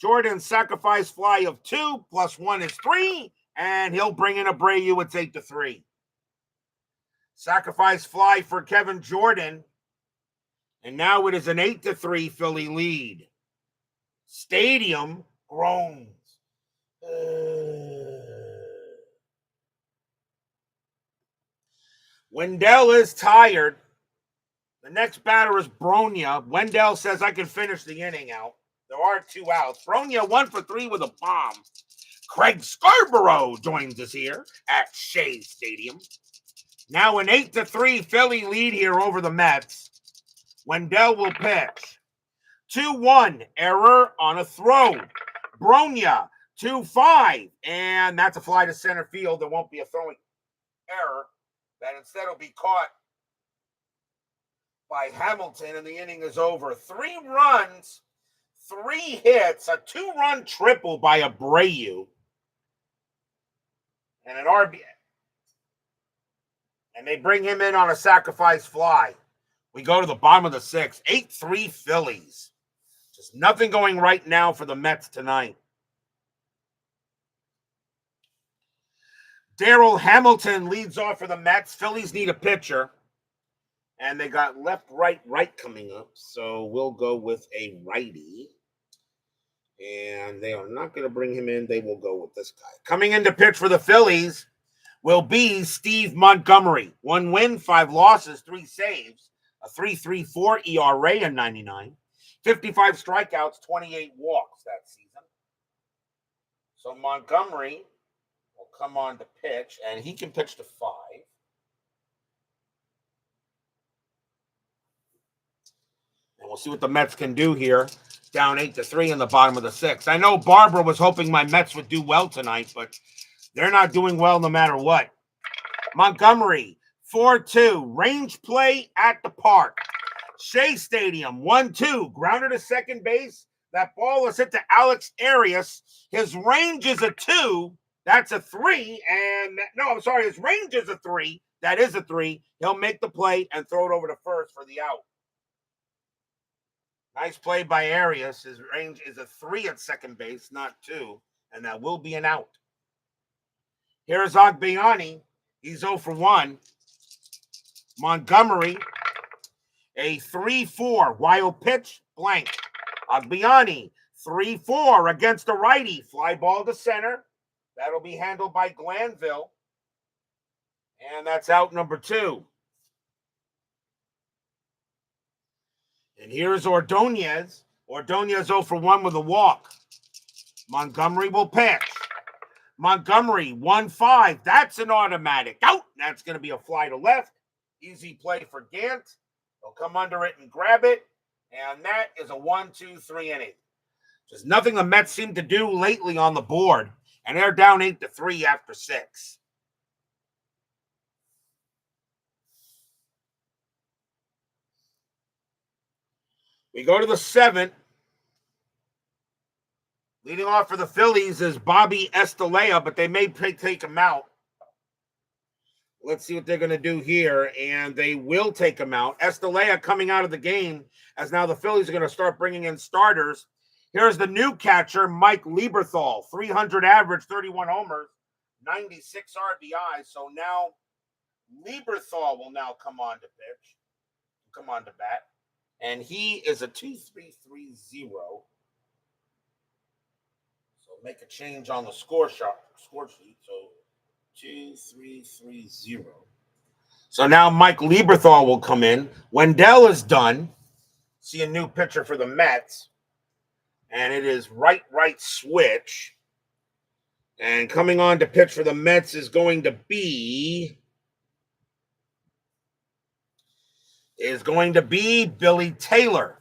Jordan sacrifice fly of 2 plus 1 is 3, and he'll bring in Abreu. It's 8-3. Sacrifice fly for Kevin Jordan, and now it is an 8-3 Philly lead. Stadium groans. Wendell is tired. The next batter is Bronya. Wendell says, I can finish the inning out. There are 2 outs. Bronya 1 for 3 with a bomb. Craig Scarborough joins us here at Shea Stadium. Now an 8-3 Philly lead here over the Mets. Wendell will pitch. 2-1, error on a throw. Bronya, 2-5, and that's a fly to center field. There won't be a throwing error. That instead will be caught by Hamilton, and the inning is over. 3 runs, 3 hits, a 2-run triple by Abreu, and an RBI. And they bring him in on a sacrifice fly. We go to the bottom of the 6th. 8-3 Phillies. Just nothing going right now for the Mets tonight. Darryl Hamilton leads off for the Mets. Phillies need a pitcher. And they got left, right coming up. So we'll go with a righty. And they are not going to bring him in. They will go with this guy. Coming in to pitch for the Phillies will be Steve Montgomery. 1 win, 5 losses, 3 saves, a 3.34 ERA in 99, 55 strikeouts, 28 walks that season. So Montgomery will come on to pitch, and he can pitch to 5. And we'll see what the Mets can do here. Down 8-3 in the bottom of the 6th. I know Barbara was hoping my Mets would do well tonight, but they're not doing well no matter what. Montgomery, 4-2, range play at the park. Shea Stadium, 1-2, grounder to second base. That ball is hit to Alex Arias. His range is a 2. That's a 3. And no, I'm sorry, his range is a 3. That is a 3. He'll make the play and throw it over to first for the out. Nice play by Arias. His range is a 3 at second base, not 2. And that will be an out. Here's Agbayani. He's 0 for 1. Montgomery, a 3-4. Wild pitch, blank. Agbayani, 3-4 against the righty. Fly ball to center. That'll be handled by Glanville. And that's out number 2. And here's Ordonez. Ordonez 0 for 1 with a walk. Montgomery will pitch. Montgomery, 1-5. That's an automatic out. That's going to be a fly to left. Easy play for Gant. He'll come under it and grab it. And that is a 1-2-3 inning. Just nothing the Mets seem to do lately on the board. And they're down 8-3 after 6. We go to the 7th. Leading off for the Phillies is Bobby Estalella, but they may take him out. Let's see what they're going to do here, and they will take him out. Estalella coming out of the game, as now the Phillies are going to start bringing in starters. Here's the new catcher, Mike Lieberthal, 300 average, 31 homers, 96 RBIs. So now Lieberthal will now come on to bat, and he is a 2.330. Make a change on the score sheet. So 2.330. So now Mike Lieberthal will come in. Wendell is done. See a new pitcher for the Mets. And it is right switch. And coming on to pitch for the Mets is going to be Billy Taylor.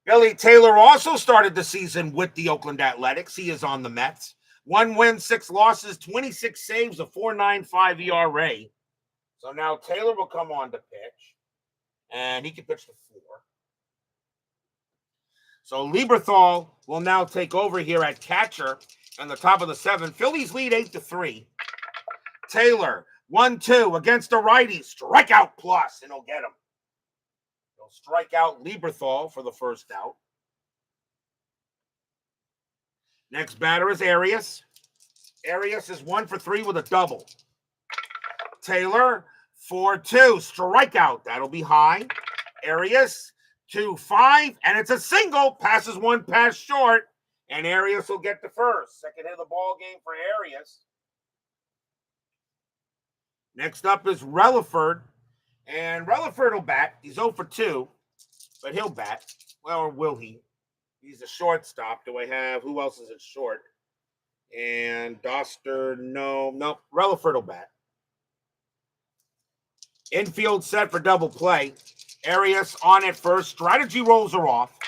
Billy Taylor also started the season with the Oakland Athletics. He is on the Mets. 1 win, 6 losses, 26 saves, a 4.95 ERA. So now Taylor will come on to pitch, and he can pitch to 4. So Lieberthal will now take over here at catcher on the top of the 7th. Phillies lead 8-3. Taylor, 1-2 against the righty. Strikeout plus, and he'll get him. He'll strike out Lieberthal for the first out. Next batter is Arias. Arias is 1 for 3 with a double. Taylor, 4-2. Strikeout. That'll be high. Arias, 2-5. And it's a single. Passes one pass short. And Arias will get the first. Second hit of the ball game for Arias. Next up is Relaford. And Relaford will bat. He's 0 for 2. But he'll bat. Well, or will he? He's a shortstop. Do I have, who else is at short? And Doster, no. Relaford will bat. Infield set for double play. Arias on at first. Strategy rolls are off.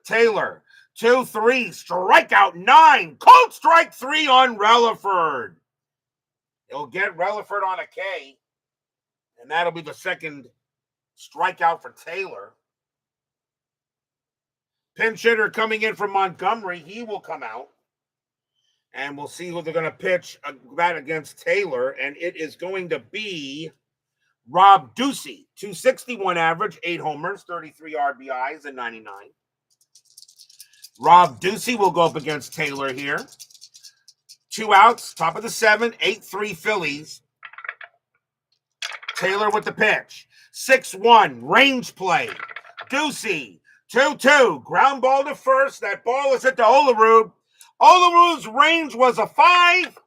Taylor, 2-3, strikeout 9. Cold strike 3 on Relaford. He'll get Relaford on a K, and that'll be the second strikeout for Taylor. Pinch hitter coming in from Montgomery. He will come out. And we'll see who they're going to pitch that against Taylor. And it is going to be Rob Ducey. 261 average, 8 homers, 33 RBIs, and 99. Rob Ducey will go up against Taylor here. 2 outs, top of the 7th, 8-3 Phillies. Taylor with the pitch. 6-1, range play. Ducey, 2-2, ground ball to first. That ball is hit to Olerud. Olerud's range was a 5,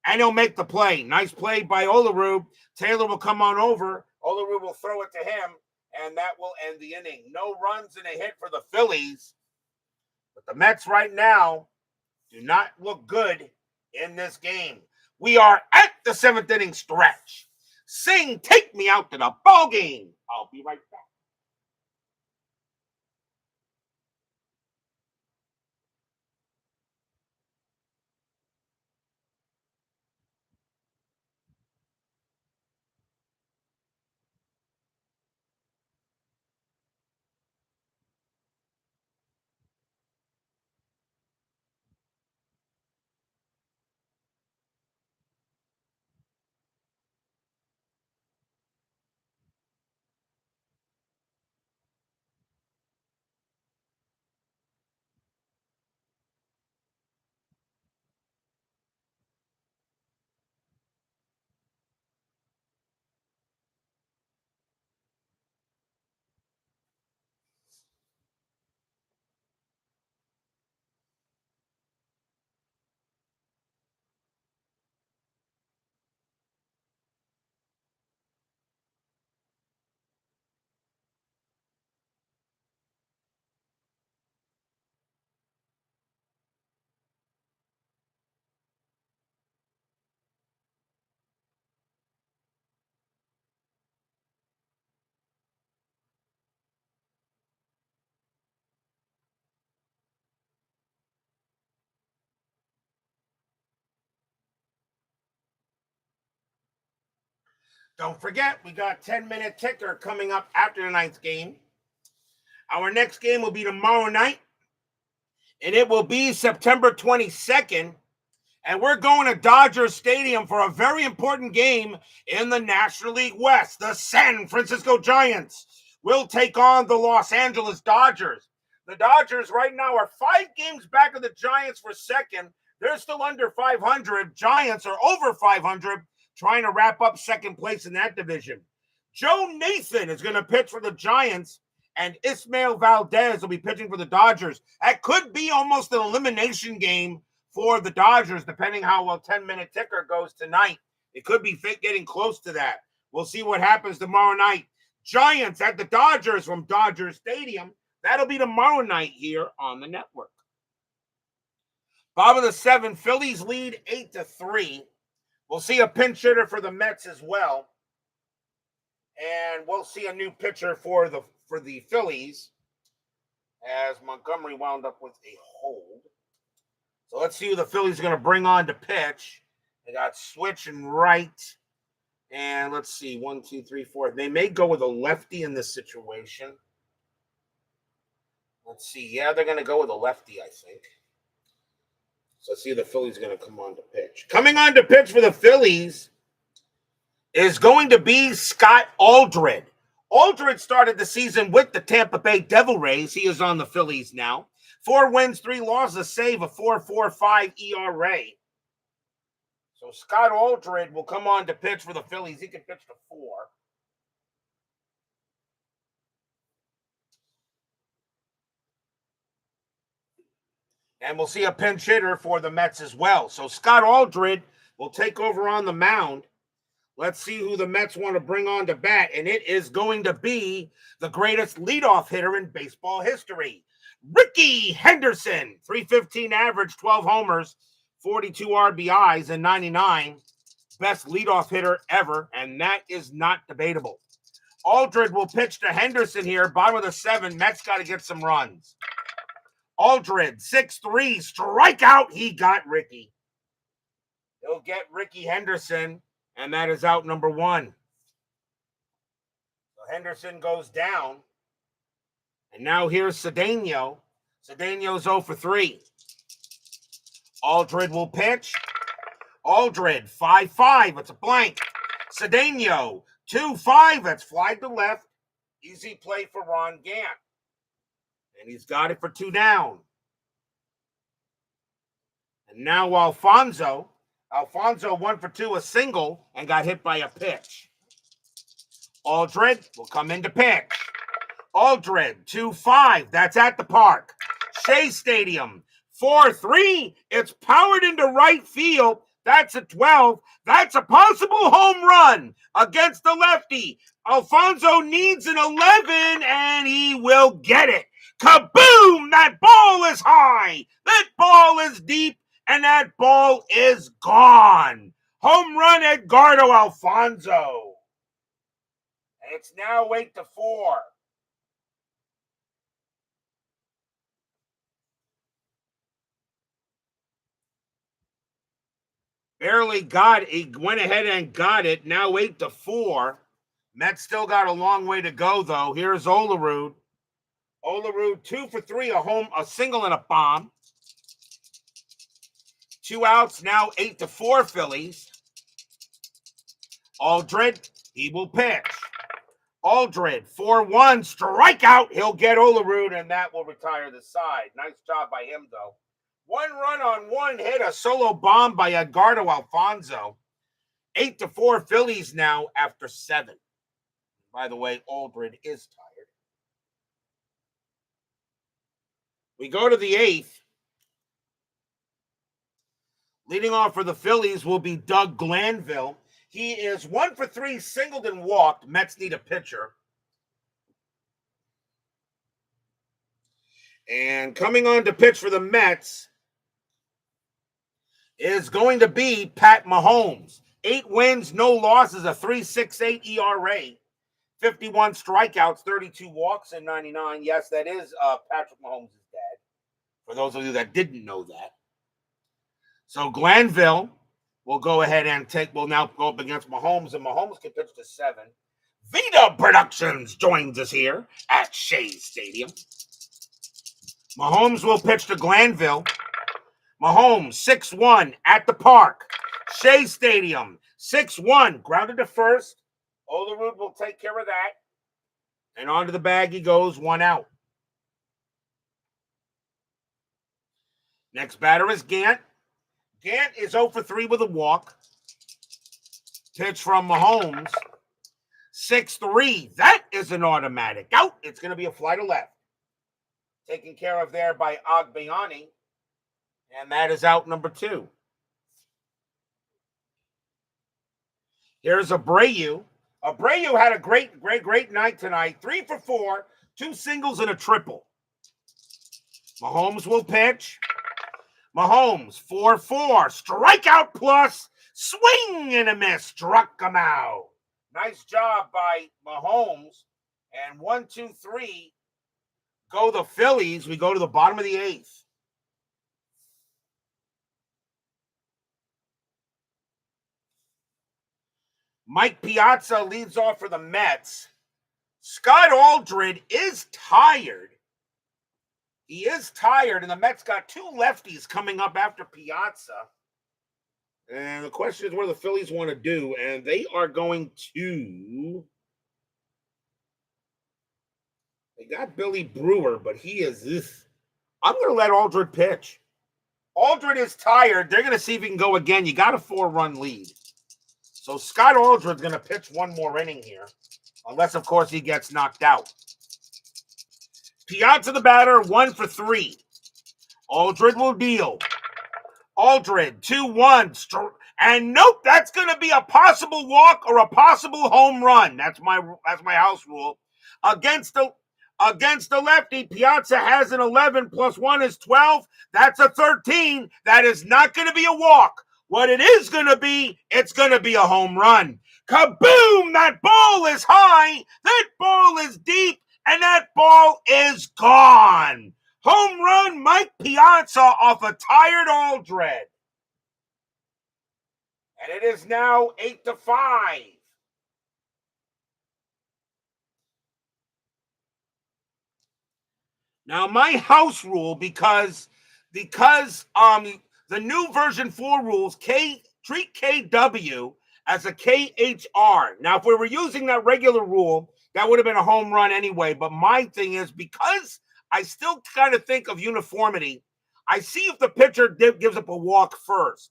and he'll make the play. Nice play by Olerud. Taylor will come on over. Olerud will throw it to him, and that will end the inning. No runs and a hit for the Phillies. But the Mets right now do not look good in this game. We are at the 7th inning stretch. Sing, take me out to the ball game. I'll be right back. Don't forget, we got 10-minute ticker coming up after the 9th game. Our next game will be tomorrow night, and it will be September 22nd. And we're going to Dodger Stadium for a very important game in the National League West. The San Francisco Giants will take on the Los Angeles Dodgers. The Dodgers right now are 5 games back of the Giants for second. They're still under 500. Giants are over 500, trying to wrap up second place in that division. Joe Nathan is going to pitch for the Giants, and Ismael Valdez will be pitching for the Dodgers. That could be almost an elimination game for the Dodgers, depending how well 10-minute ticker goes tonight. It could be getting close to that. We'll see what happens tomorrow night. Giants at the Dodgers from Dodger Stadium. That'll be tomorrow night here on the network. Bottom of the 7th, Phillies lead 8-3. We'll see a pinch hitter for the Mets as well. And we'll see a new pitcher for the Phillies as Montgomery wound up with a hold. So let's see who the Phillies are going to bring on to pitch. They got switch and right. And let's see, 1, 2, 3, 4. They may go with a lefty in this situation. Let's see. Yeah, they're going to go with a lefty, I think. So let's see who the Phillies are going to come on to pitch. Coming on to pitch for the Phillies is going to be Scott Aldred. Aldred started the season with the Tampa Bay Devil Rays. He is on the Phillies now. 4 wins, 3 losses, a save, a 4.45 ERA. So Scott Aldred will come on to pitch for the Phillies. He can pitch to 4. And we'll see a pinch hitter for the Mets as well. So Scott Aldred will take over on the mound. Let's see who the Mets want to bring on to bat. And it is going to be the greatest leadoff hitter in baseball history, Rickey Henderson. 315 average, 12 homers, 42 RBIs, and 99. best leadoff hitter ever, and that is not debatable. Aldred will pitch to Henderson here, bottom of the 7th. Mets got to get some runs. Aldred, 6-3, strikeout. He got Ricky. He'll get Ricky Henderson, and that is out number 1. So Henderson goes down. And now here's Cedeno. Cedeno's 0 for 3. Aldred will pitch. Aldred, 5-5. It's a blank. Cedeno, 2-5. That's fly to left. Easy play for Ron Gant. And he's got it for 2 down. And now Alfonso 1 for 2, a single, and got hit by a pitch. Aldred will come in to pitch. Aldred, 2-5. That's at the park. Shea Stadium, 4-3. It's powered into right field. That's a 12. That's a possible home run against the lefty. Alfonso needs an 11, and he will get it. Kaboom! That ball is high. That ball is deep, and that ball is gone. Home run, Edgardo Alfonso. And it's now 8-4. Barely got it. He went ahead and got it. Now 8-4. Mets still got a long way to go, though. Here's Olerud. Olerud, 2 for 3, a single and a bomb. 2 outs, now 8-4 Phillies. Aldred, he will pitch. Aldred, 4-1, strikeout. He'll get Olerud, and that will retire the side. Nice job by him, though. 1 run on 1 hit, a solo bomb by Edgardo Alfonso. 8-4 Phillies now after 7. By the way, Aldred is tired. We go to the 8th. Leading off for the Phillies will be Doug Glanville. He is 1 for 3, singled and walked. Mets need a pitcher. And coming on to pitch for the Mets is going to be Pat Mahomes. 8 wins, no losses, a 3.68 ERA, 51 strikeouts, 32 walks, and 99. Yes, that is Patrick Mahomes' dad, for those of you that didn't know that. So Glanville will go ahead and will now go up against Mahomes, and Mahomes can pitch to 7. Vita Productions joins us here at Shea Stadium. Mahomes will pitch to Glanville. Mahomes, 6-1 at the park. Shea Stadium, 6-1, grounded to first. Olerud will take care of that. And onto the bag he goes, 1 out. Next batter is Gant. Gant is 0 for 3 with a walk. Pitch from Mahomes. 6-3. That is an automatic out. It's going to be a fly to left. Taken care of there by Agbayani. And that is out number 2. Here's Abreu. Abreu had a great night tonight. 3 for 4, 2 singles and a triple. Mahomes will pitch. Mahomes, 4-4, strikeout plus, swing and a miss, struck him out. Nice job by Mahomes. And 1, 2, 3, go the Phillies. We go to the bottom of the 8th. Mike Piazza leads off for the Mets. Scott Aldred is tired. He is tired, and the Mets got 2 lefties coming up after Piazza. And the question is what do the Phillies want to do? And they are going to... They got Billy Brewer, but he is this. I'm going to let Aldred pitch. Aldred is tired. They're going to see if he can go again. You got a 4-run lead. So Scott Aldred's going to pitch 1 more inning here. Unless, of course, he gets knocked out. Piazza the batter, 1 for 3. Aldred will deal. Aldred, 2-1. And nope, that's going to be a possible walk or a possible home run. That's my house rule. Against the lefty, Piazza has an 11 plus 1 is 12. That's a 13. That is not going to be a walk. What it is going to be, it's going to be a home run. Kaboom! That ball is high, that ball is deep, and that ball is gone. Home run, Mike Piazza off a tired Aldred. And it is now 8-5. Now, my house rule, because the new version 4 rules treat KW as a KHR. Now, if we were using that regular rule, that would have been a home run anyway. But my thing is, because I still kind of think of uniformity, I see if the pitcher gives up a walk first.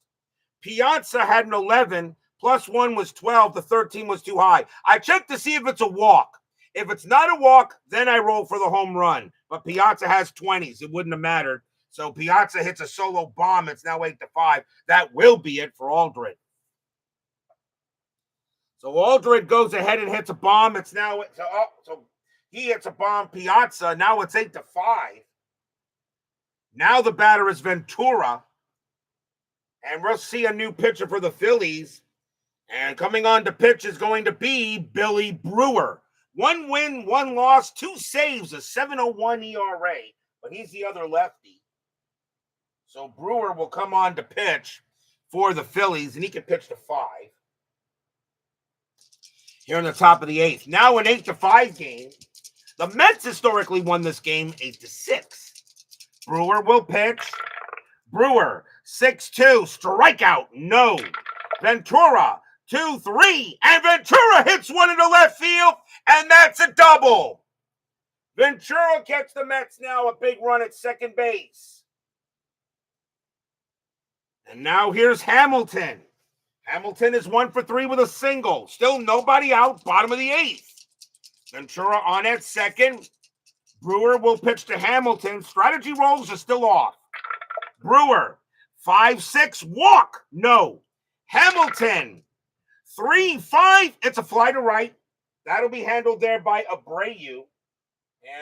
Piazza had an 11, plus 1 was 12, the 13 was too high. I check to see if it's a walk. If it's not a walk, then I roll for the home run. But Piazza has 20s. It wouldn't have mattered. So Piazza hits a solo bomb. It's now 8-5. That will be it for Aldred. So Aldred goes ahead and hits a bomb. It's now so he hits a bomb. Piazza. Now it's 8-5. Now the batter is Ventura. And we'll see a new pitcher for the Phillies. And coming on to pitch is going to be Billy Brewer. 1 win, 1 loss, 2 saves, a 7.01 ERA. But he's the other lefty. So Brewer will come on to pitch for the Phillies, and he can pitch to 5. Here in the top of the 8th. Now an 8-5 game. The Mets historically won this game 8-6. Brewer will pitch. Brewer, 6-2, strikeout, no. Ventura, 2-3, and Ventura hits one into left field, and that's a double. Ventura gets the Mets now a big run at second base. And now here's Hamilton. Hamilton is 1 for 3 with a single. Still nobody out, bottom of the 8th. Ventura on at second. Brewer will pitch to Hamilton. Strategy rolls are still off. Brewer, 5-6, walk, no. Hamilton, 3-5, it's a fly to right. That'll be handled there by Abreu.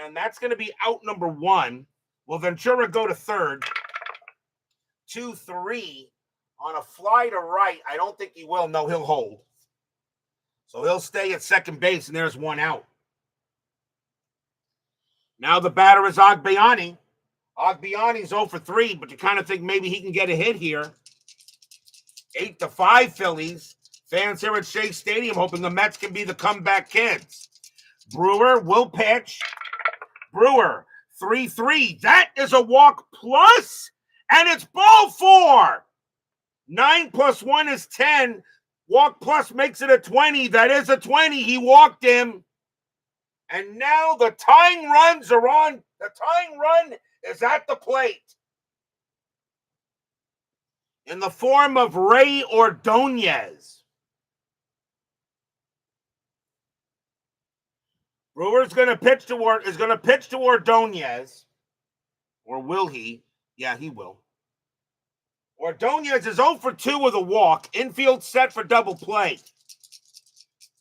And that's going to be out number 1. Will Ventura go to third? 2-3 on a fly to right. I don't think he will. No, he'll hold. So he'll stay at second base, and there's 1 out. Now the batter is Agbayani. Agbayani's 0 for 3, but you kind of think maybe he can get a hit here. 8-5 Phillies. Fans here at Shea Stadium hoping the Mets can be the comeback kids. Brewer will pitch. Brewer, 3-3. That is a walk plus, and it's ball 4. 9 plus 1 is 10. Walk plus makes it a 20. That is a 20. He walked him. And now the tying runs are on. The tying run is at the plate. In the form of Ray Ordonez. Brewer's going to pitch to Ordonez. Or will he? Yeah, he will. Ordonez is 0 for 2 with a walk. Infield set for double play.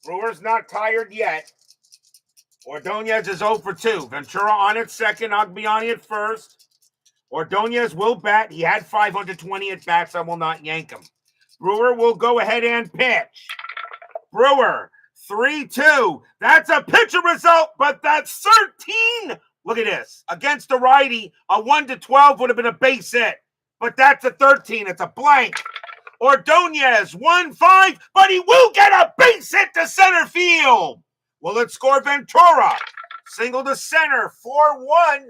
Brewer's not tired yet. Ordonez is 0 for 2. Ventura on at second. Agbayani at first. Ordonez will bat. He had 520 at bats. I will not yank him. Brewer will go ahead and pitch. Brewer, 3-2. That's a pitcher result, but that's 13. Look at this. Against a righty, a 1-12 would have been a base hit. But that's a 13. It's a blank. Ordonez, 1-5, but he will get a base hit to center field. Will it score Ventura? Single to center, 4-1.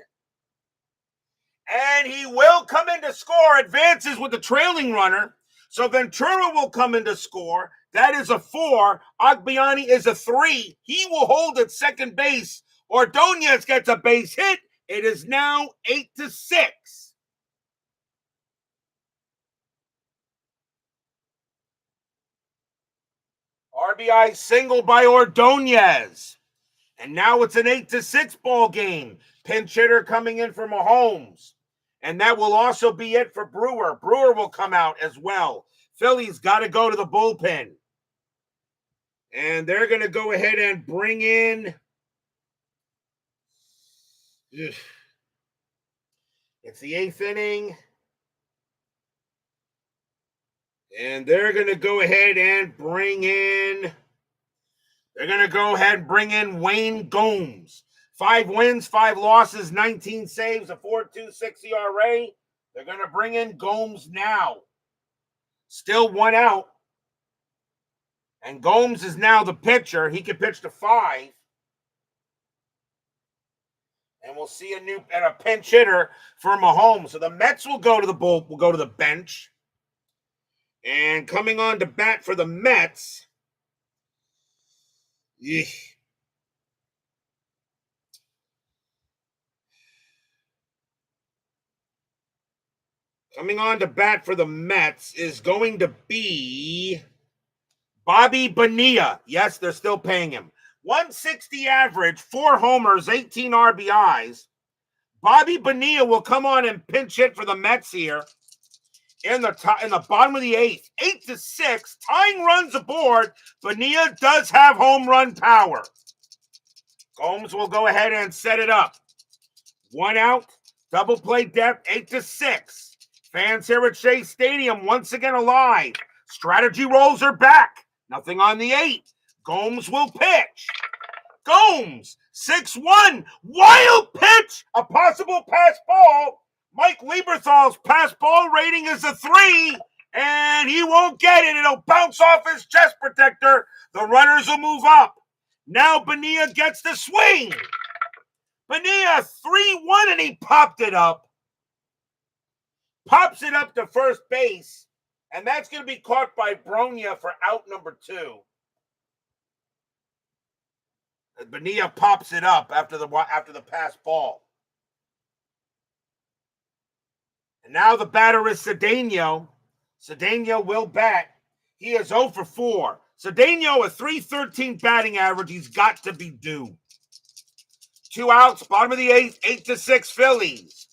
And he will come in to score, advances with the trailing runner. So Ventura will come in to score. That is a 4. Agbayani is a 3. He will hold at second base. Ordonez gets a base hit. It is now 8-6. RBI single by Ordonez. And now it's an 8-6 ball game. Pinch hitter coming in for Mahomes. And that will also be it for Brewer. Brewer will come out as well. Phillies got to go to the bullpen. And they're going to go ahead and bring in... It's the 8th inning. And they're going to go ahead and bring in Wayne Gomes. 5 wins, 5 losses, 19 saves, a 4.26 ERA. They're going to bring in Gomes now. Still 1 out. And Gomes is now the pitcher. He can pitch to 5. And we'll see a pinch hitter for Mahomes. So the Mets will go to the bench. And coming on to bat for the Mets. Coming on to bat for the Mets is going to be Bobby Bonilla. Yes, they're still paying him. 160 average, 4 homers, 18 RBIs. Bobby Bonilla will come on and pinch hit for the Mets here in the bottom of the 8th. 8-6, tying runs aboard. Bonilla does have home run power. Gomes will go ahead and set it up. 1 out, double play depth, 8-6. Fans here at Shea Stadium once again alive. Strategy rolls are back. Nothing on the 8. Gomes will pitch. Gomes, 6-1. Wild pitch. A possible pass ball. Mike Lieberthal's pass ball rating is a 3. And he won't get it. It'll bounce off his chest protector. The runners will move up. Now Bonilla gets the swing. Bonilla 3-1 and he popped it up. Pops it up to first base. And that's going to be caught by Bronya for out number 2. And Bonilla pops it up after the pass ball. And now the batter is Cedeno. Cedeno will bat. He is 0 for 4. Cedeno, a .313 batting average. He's got to be due. 2 outs, bottom of the 8th, 8-6 Phillies.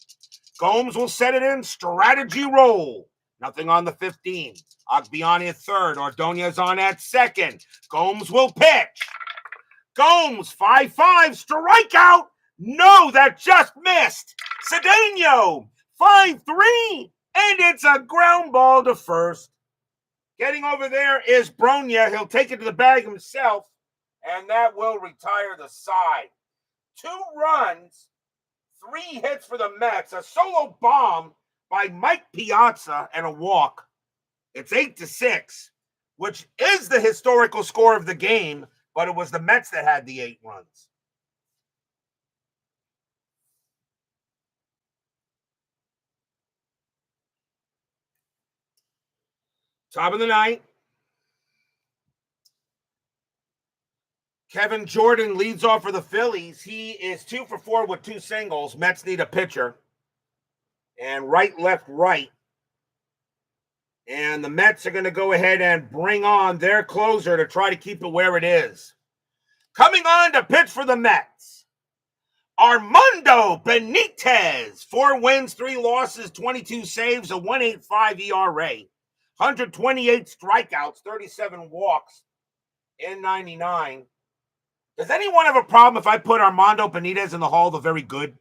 Gomes will set it in. Strategy roll. Nothing on the 15. Agbiani at 3rd. Ordonez on at 2nd. Gomes will pitch. Gomes, 5-5. Strikeout. No, that just missed. Cedeno, 5-3. And it's a ground ball to first. Getting over there is Bronya. He'll take it to the bag himself. And that will retire the side. 2 runs, 3 hits for the Mets. A solo bomb by Mike Piazza and a walk. It's 8-6, which is the historical score of the game, but it was the Mets that had the 8 runs. Top of the 9th. Kevin Jordan leads off for the Phillies. He is 2 for 4 with 2 singles. Mets need a pitcher. And right, left, right. And the Mets are going to go ahead and bring on their closer to try to keep it where it is. Coming on to pitch for the Mets, Armando Benitez. 4 wins, 3 losses, 22 saves, a 1.85 ERA. 128 strikeouts, 37 walks in 99. Does anyone have a problem if I put Armando Benitez in the Hall of the Very Good?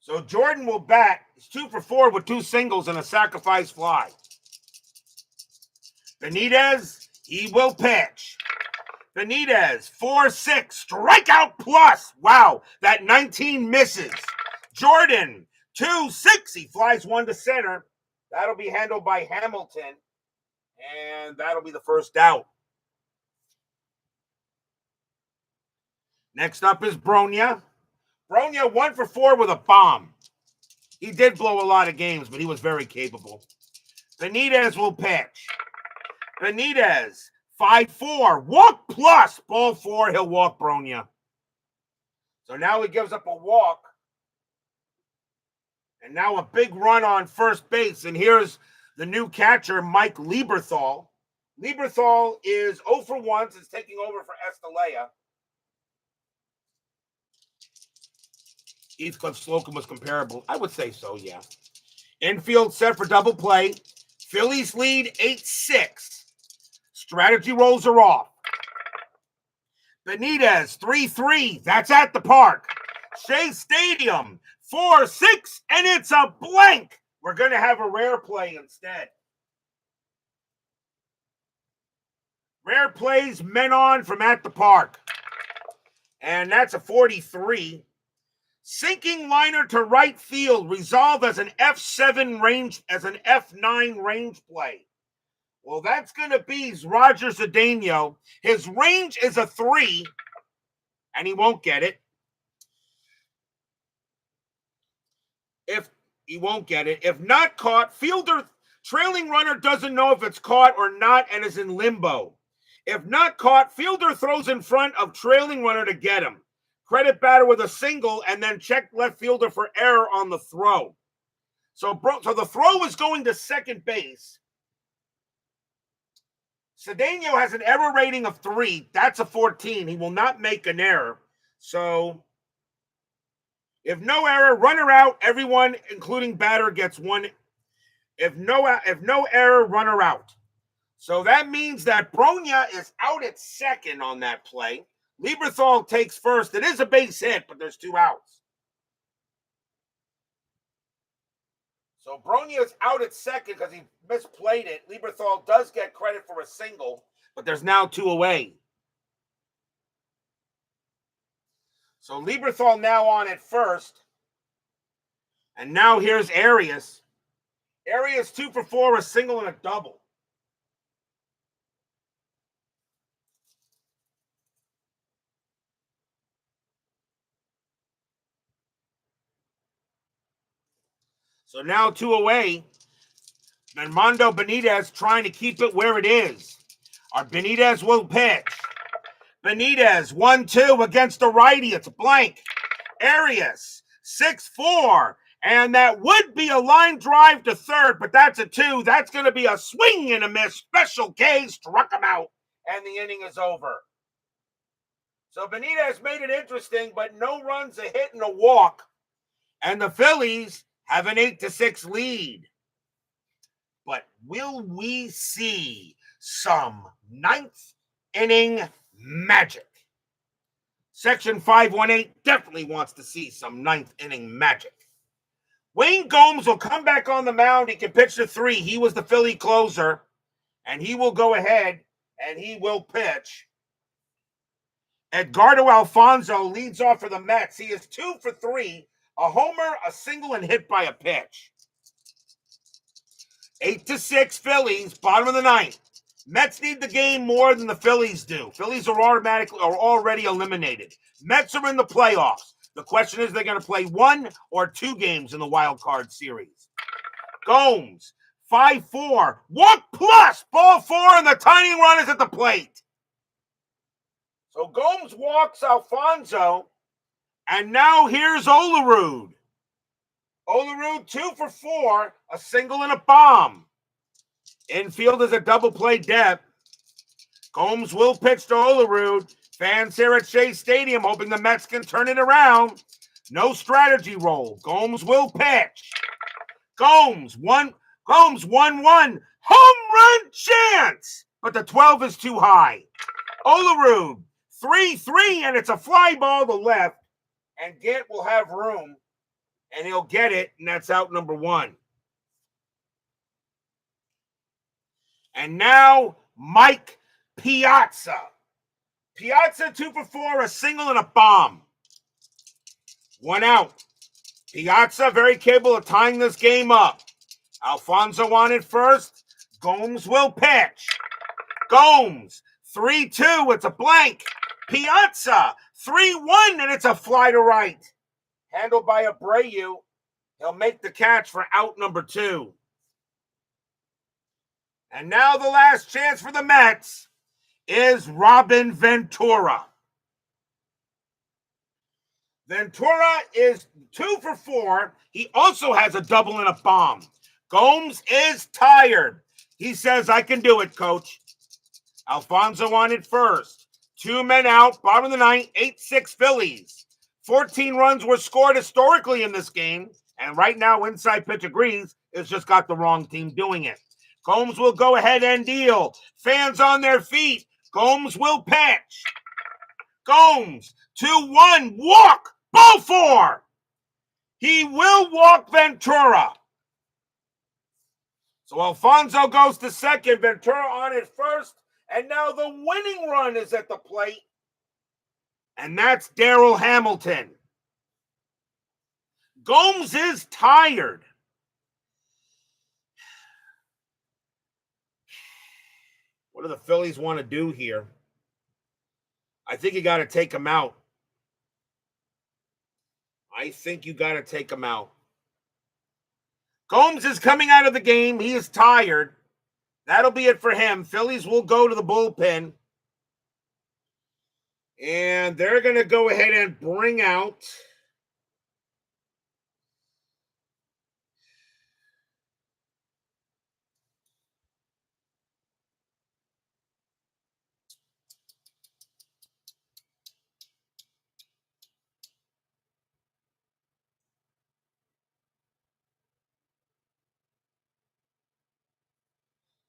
So Jordan will bat. He's 2 for 4 with 2 singles and a sacrifice fly. Benitez, he will pitch. Benitez, 4-6, strikeout plus. Wow, that 19 misses. Jordan, 2-6, he flies 1 to center. That'll be handled by Hamilton, and that'll be the first out. Next up is Bronya. Bronya 1 for 4 with a bomb. He did blow a lot of games, but he was very capable. Benitez will pitch. Benitez, 5-4, walk plus, ball 4, he'll walk Bronya. So now he gives up a walk. And now a big run on first base. And here's the new catcher, Mike Lieberthal. Lieberthal is 0 for 1 since taking over for Estalella. Heathcliff Slocum was comparable. I would say so, yeah. Infield set for double play. Phillies lead 8-6. Strategy rolls are off. Benitez, 3-3. That's at the park. Shea Stadium, 4-6. And it's a blank. We're going to have a rare play instead. Rare plays men on from at the park. And that's a 43. Sinking liner to right field resolved as an F7 range, as an F9 range play. Well, that's going to be Roger Cedeno. His range is a 3, and he won't get it. If not caught, fielder trailing runner doesn't know if it's caught or not and is in limbo. If not caught, fielder throws in front of trailing runner to get him. Credit batter with a single and then check left fielder for error on the throw. So the throw is going to second base. Cedeno has an error rating of 3. That's a 14. He will not make an error. So if no error, runner out. Everyone, including batter, gets 1. If no error, runner out. So that means that Bronya is out at second on that play. Lieberthal takes first. It is a base hit, but there's 2 outs. So Bronya is out at second because he misplayed it. Lieberthal does get credit for a single, but there's now 2 away. So Lieberthal now on at first. And now here's Arias. Arias 2 for 4, a single and a double. So now 2 away. Armando Benitez trying to keep it where it is. Our Benitez will pitch. Benitez 1-2 against the righty. It's a blank. Arias 6-4. And that would be a line drive to third, but that's a 2. That's going to be a swing and a miss. Special K struck him out, and the inning is over. So Benitez made it interesting, but no runs, a hit, and a walk. And the Phillies have an 8-6 lead. But will we see some 9th inning magic? Section 518 definitely wants to see some 9th inning magic. Wayne Gomes will come back on the mound. He can pitch to 3. He was the Philly closer. And he will go ahead and he will pitch. Edgardo Alfonso leads off for the Mets. He is 2 for 3. A homer, a single, and hit by a pitch. 8-6 Phillies, bottom of the 9th. Mets need the game more than the Phillies do. Phillies are already eliminated. Mets are in the playoffs. The question is, they're going to play 1 or 2 games in the wild card series. Gomes, 5-4, walk plus, ball 4, and the tying run is at the plate. So Gomes walks Alfonso, and now here's Olerud. Olerud 2 for 4, a single and a bomb. Infield is a double play depth. Gomes will pitch to Olerud. Fans here at Shea Stadium hoping the Mets can turn it around. No strategy roll. Gomes will pitch. Gomes 1-1. Home run chance. But the 12 is too high. Olerud 3-3, and it's a fly ball to left. And Gant will have room. And he'll get it, and that's out number 1. And now Mike Piazza. Piazza 2 for 4, a single and a bomb. 1 out. Piazza very capable of tying this game up. Alfonso on it first. Gomes will pitch. Gomes 3-2. It's a blank. Piazza 3-1, and it's a fly to right. Handled by Abreu. He'll make the catch for out number 2. And now the last chance for the Mets is Robin Ventura. Ventura is 2 for 4. He also has a double and a bomb. Gomes is tired. He says, I can do it, coach. Alfonso on it first. 2 men out, bottom of the 9th, 8-6 Phillies. 14 runs were scored historically in this game. And right now, Inside Pitch agrees, it's just got the wrong team doing it. Gomes will go ahead and deal. Fans on their feet. Gomes will pitch. Gomes, 2-1, walk, ball 4. He will walk Ventura. So Alfonso goes to second. Ventura on it first. And now the winning run is at the plate. And that's Darryl Hamilton. Gomes is tired. What do the Phillies want to do here? I think you got to take him out. Gomes is coming out of the game. He is tired. That'll be it for him. Phillies will go to the bullpen. And they're going to go ahead and bring out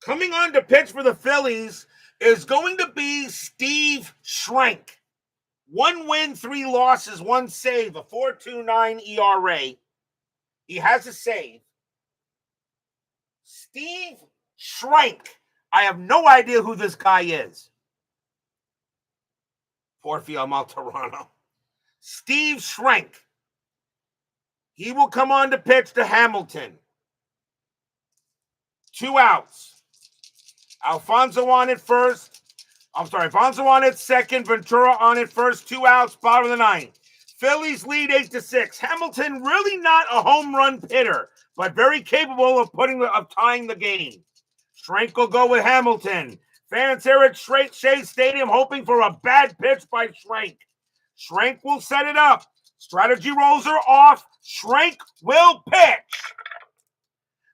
coming on to pitch for the Phillies is going to be Steve Schrank. 1 win, 3 losses, 1 save, a 4.29 ERA. He has a save. Steve Schrank. I have no idea who this guy is. Porfio Maltorano. Steve Schrank. He will come on to pitch to Hamilton. 2 outs. Alfonso on at second. Ventura on at first. 2 outs, bottom of the 9th. Phillies lead 8-6. Hamilton really not a home run hitter, but very capable of tying the game. Schrank will go with Hamilton. Fans here at Shea Stadium hoping for a bad pitch by Schrank. Schrank will set it up. Strategy rolls are off. Schrank will pitch.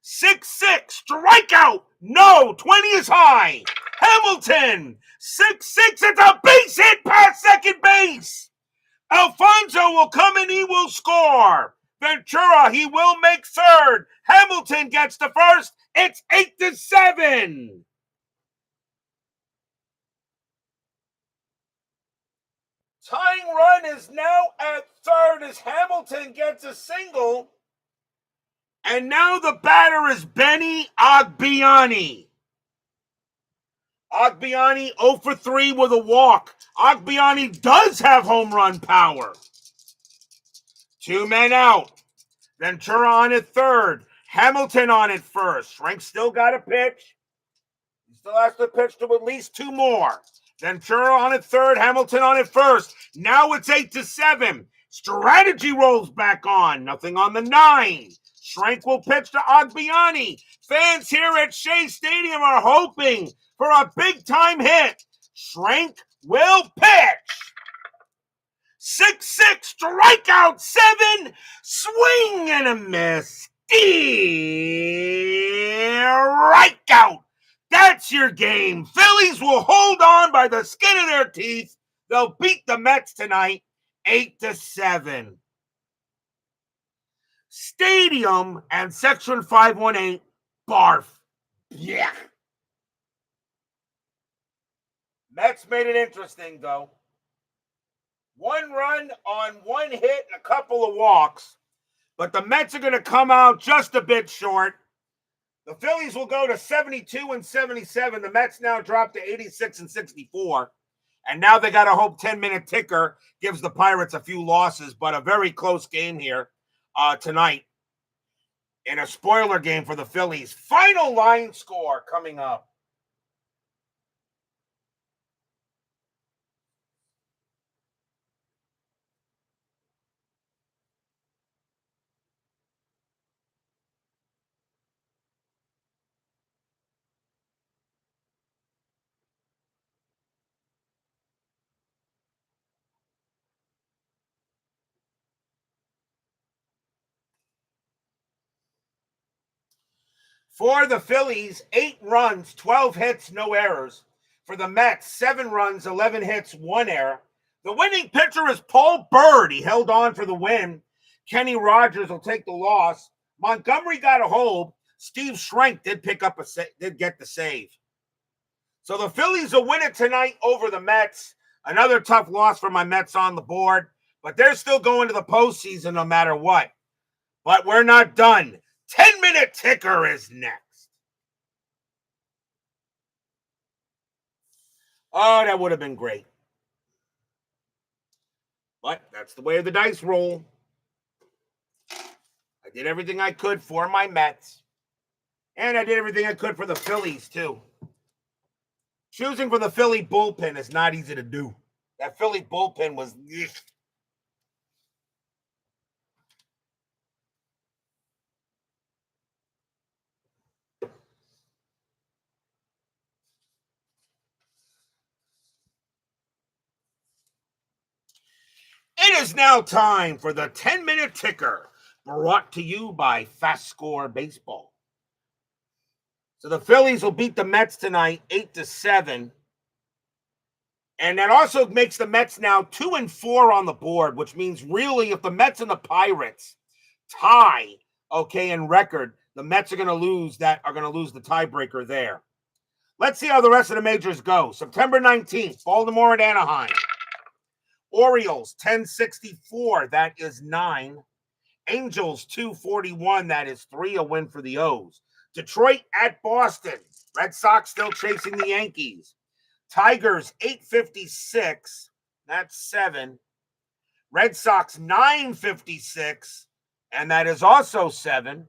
6-6, strikeout. No, 20 is high. Hamilton, 6-6, it's a base hit past second base. Alfonso will come and he will score. Ventura, he will make third. Hamilton gets the first. It's 8-7. Tying run is now at third as Hamilton gets a single. And now the batter is Benny Agbiani. Agbiani 0 for 3 with a walk. Agbiani does have home run power. 2 men out. Ventura on at third. Hamilton on at first. Schrank still got to pitch. He still has to pitch to at least 2 more. Ventura on at third. Hamilton on at first. Now it's 8-7. Strategy rolls back on. Nothing on the 9. Schrank will pitch to Agbiani. Fans here at Shea Stadium are hoping for a big-time hit. Schrank will pitch. 6-6, strikeout 7, swing and a miss. Strikeout. That's your game. Phillies will hold on by the skin of their teeth. They'll beat the Mets tonight, 8-7. Stadium and Section 518, barf. Yeah. Mets made it interesting, though. 1 run on 1 hit and a couple of walks. But the Mets are going to come out just a bit short. The Phillies will go to 72-77. The Mets now drop to 86-64. And now they got to hope 10-minute ticker gives the Pirates a few losses. But a very close game here tonight. In a spoiler game for the Phillies. Final line score coming up. For the Phillies, 8 runs, 12 hits, no errors. For the Mets, 7 runs, 11 hits, 1 error. The winning pitcher is Paul Byrd. He held on for the win. Kenny Rogers will take the loss. Montgomery got a hold. Steve Schrank did get the save. So the Phillies will win it tonight over the Mets. Another tough loss for my Mets on the board. But they're still going to the postseason no matter what. But we're not done. 10-minute ticker is next. Oh, that would have been great. But that's the way the dice roll. I did everything I could for my Mets. And I did everything I could for the Phillies, too. Choosing for the Philly bullpen is not easy to do. That Philly bullpen was... It is now time for the 10-minute ticker, brought to you by FastScore Baseball. So the Phillies will beat the Mets tonight 8-7. And that also makes the Mets now 2-4 on the board, which means really if the Mets and the Pirates tie, in record, the Mets are going to lose the tiebreaker there. Let's see how the rest of the majors go. September 19th, Baltimore and Anaheim. Orioles 1064, that is 9. Angels 241, that is 3, a win for the O's. Detroit at Boston. Red Sox still chasing the Yankees. Tigers 856, that's 7. Red Sox 956, and that is also 7.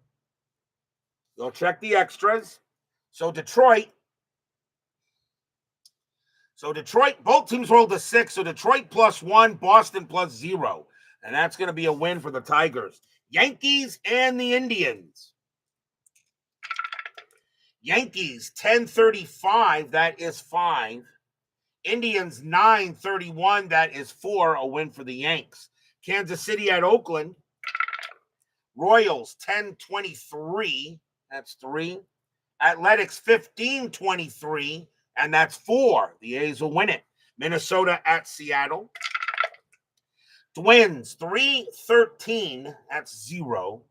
You'll check the extras. So Detroit, both teams rolled a 6. So Detroit +1, Boston +0. And that's going to be a win for the Tigers. Yankees and the Indians. Yankees 1035, that is 5. Indians 931, that is 4, a win for the Yanks. Kansas City at Oakland. Royals 1023, that's 3. Athletics 1523, and that's 4. The A's will win it. Minnesota at Seattle. Twins 313, that's 0.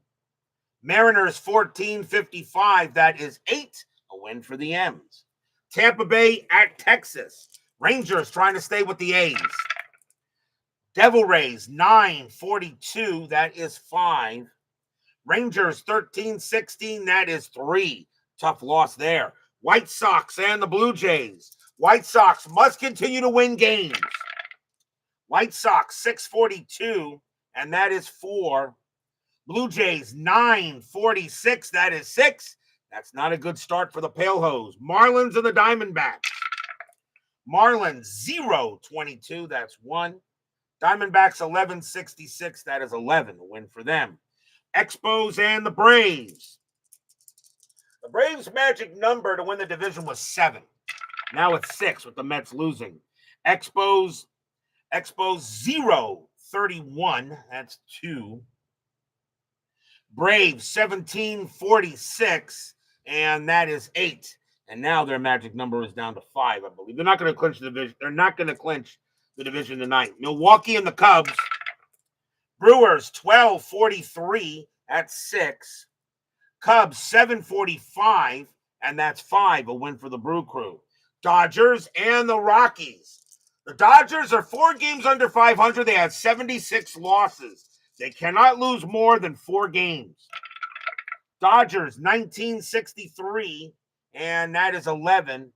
Mariners 1455, that is 8, a win for the M's. Tampa Bay at Texas. Rangers trying to stay with the A's. Devil Rays 942, that is 5. Rangers 1316, that is 3. Tough loss there. White Sox and the Blue Jays. White Sox must continue to win games. White Sox 642, and that is 4. Blue Jays 946, that is 6. That's not a good start for the Pale Hose. Marlins and the Diamondbacks. Marlins 022, that's 1. Diamondbacks 1166, that is 11, a win for them. Expos and the Braves. The Braves' magic number to win the division was 7. Now it's 6 with the Mets losing. Expos 031, that's 2. Braves 1746, and that is 8. And now their magic number is down to 5, I believe. They're not going to clinch the division. They're not going to clinch the division tonight. Milwaukee and the Cubs. Brewers 1243, that's 6. Cubs 745, and that's 5, a win for the Brew Crew. Dodgers and the Rockies. The Dodgers are 4 games under 500. They have 76 losses. They cannot lose more than 4 games. Dodgers 1963, and that is 11.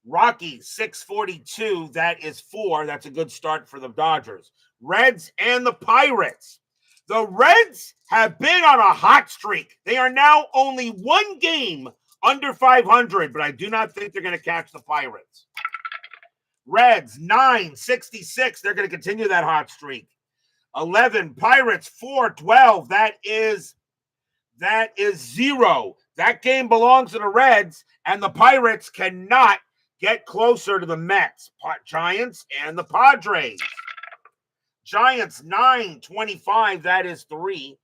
Rockies 642, that is 4. That's a good start for the Dodgers. Reds and the Pirates. The Reds have been on a hot streak. They are now only 1 game under 500, but I do not think they're going to catch the Pirates. Reds 966. They're going to continue that hot streak. 11. Pirates 412. That is 0. That game belongs to the Reds, and the Pirates cannot get closer to the Mets, Giants, and the Padres. Giants 925. That is 3.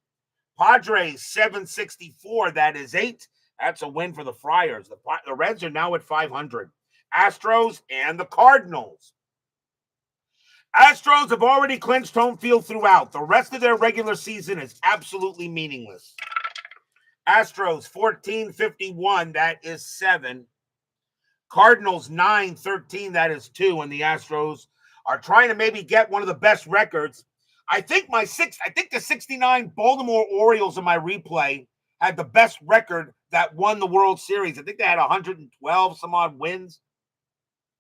Padres 764. That is 8. That's a win for the Friars. The Reds are now at 500. Astros and the Cardinals. Astros have already clinched home field throughout. The rest of their regular season is absolutely meaningless. Astros 1451, that is 7. Cardinals 913, that is 2. And the Astros are trying to maybe get one of the best records. I think the 69 Baltimore Orioles in my replay had the best record that won the World Series. I think they had 112 some odd wins.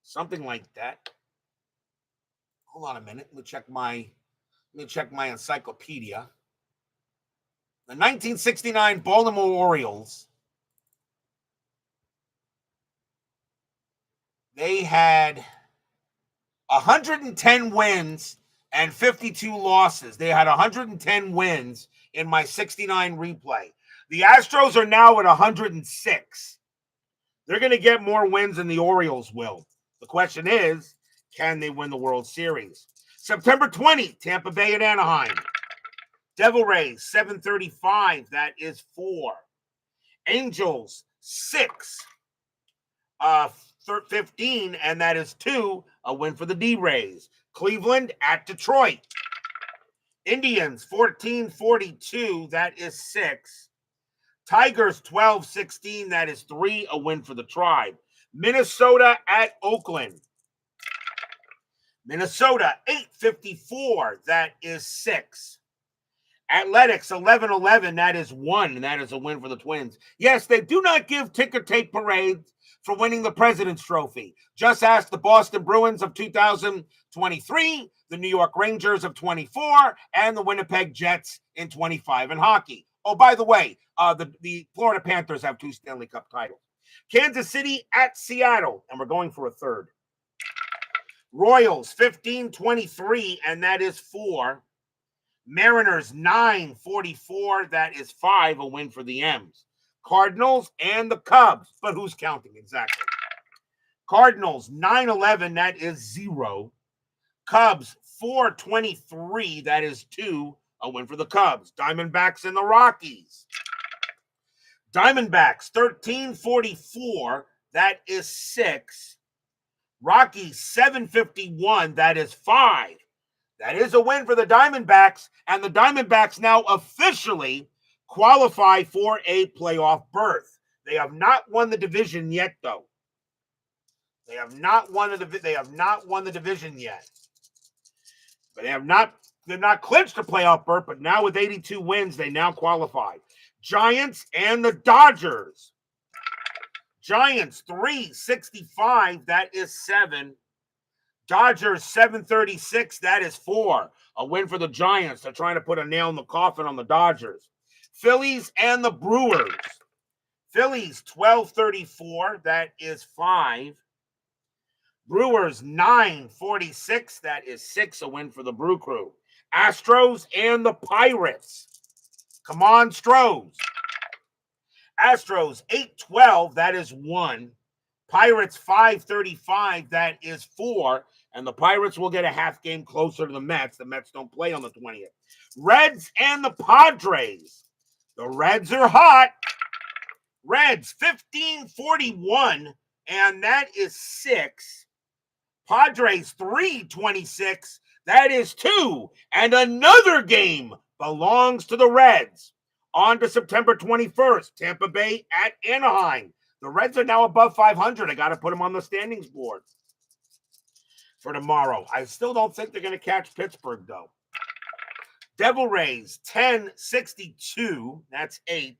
Something like that. Hold on a minute. Let me check my encyclopedia. The 1969 Baltimore Orioles, they had 110 wins and 52 losses. They had 110 wins in my 69 replay. The Astros are now at 106. They're going to get more wins than the Orioles will. The question is, can they win the World Series? September 20, Tampa Bay at Anaheim. Devil Rays, 735. That is 4. Angels, 6. 15, and that is 2. A win for the D-Rays. Cleveland at Detroit. Indians, 14-42. That is 6. Tigers, 12-16. That is 3. A win for the Tribe. Minnesota at Oakland. Minnesota, 8-54. That is 6. Athletics, 11-11. That is 1. And that is a win for the Twins. Yes, they do not give ticker tape parades for winning the President's Trophy. Just ask the Boston Bruins of 2023, the New York Rangers of 24, and the Winnipeg Jets in 25 in hockey. Oh, by the way, the Florida Panthers have 2 Stanley Cup titles. Kansas City at Seattle, and we're going for a third. Royals, 15-23, and that is 4. Mariners, 9-44, that is 5, a win for the M's. Cardinals and the Cubs, but who's counting exactly? Cardinals, 9-11, that is 0. Cubs, 4-23, that is 2, a win for the Cubs. Diamondbacks and the Rockies. Diamondbacks, 13-44, that is 6. Rockies, 7-51, that is 5. That is a win for the Diamondbacks, and the Diamondbacks now officially qualify for a playoff berth. They have not won the division yet, though. They have not won the division yet. But they've not clinched a playoff berth, but now with 82 wins, they now qualify. Giants and the Dodgers. Giants, 365, that is 7. Dodgers, 736, that is 4. A win for the Giants. They're trying to put a nail in the coffin on the Dodgers. Phillies and the Brewers. Phillies, 1234, that is 5. Brewers, 946, that is 6. A win for the Brew Crew. Astros and the Pirates. Come on, Stros. Astros, 812, that is 1. Pirates, 535, that is 4. And the Pirates will get a half game closer to the Mets. The Mets don't play on the 20th. Reds and the Padres. The Reds are hot. Reds, 1541, and that is 6. Padres, 326, that is 2. And another game belongs to the Reds. On to September 21st, Tampa Bay at Anaheim. The Reds are now above 500. I got to put them on the standings board for tomorrow. I still don't think they're going to catch Pittsburgh, though. Devil Rays, 1062. That's 8.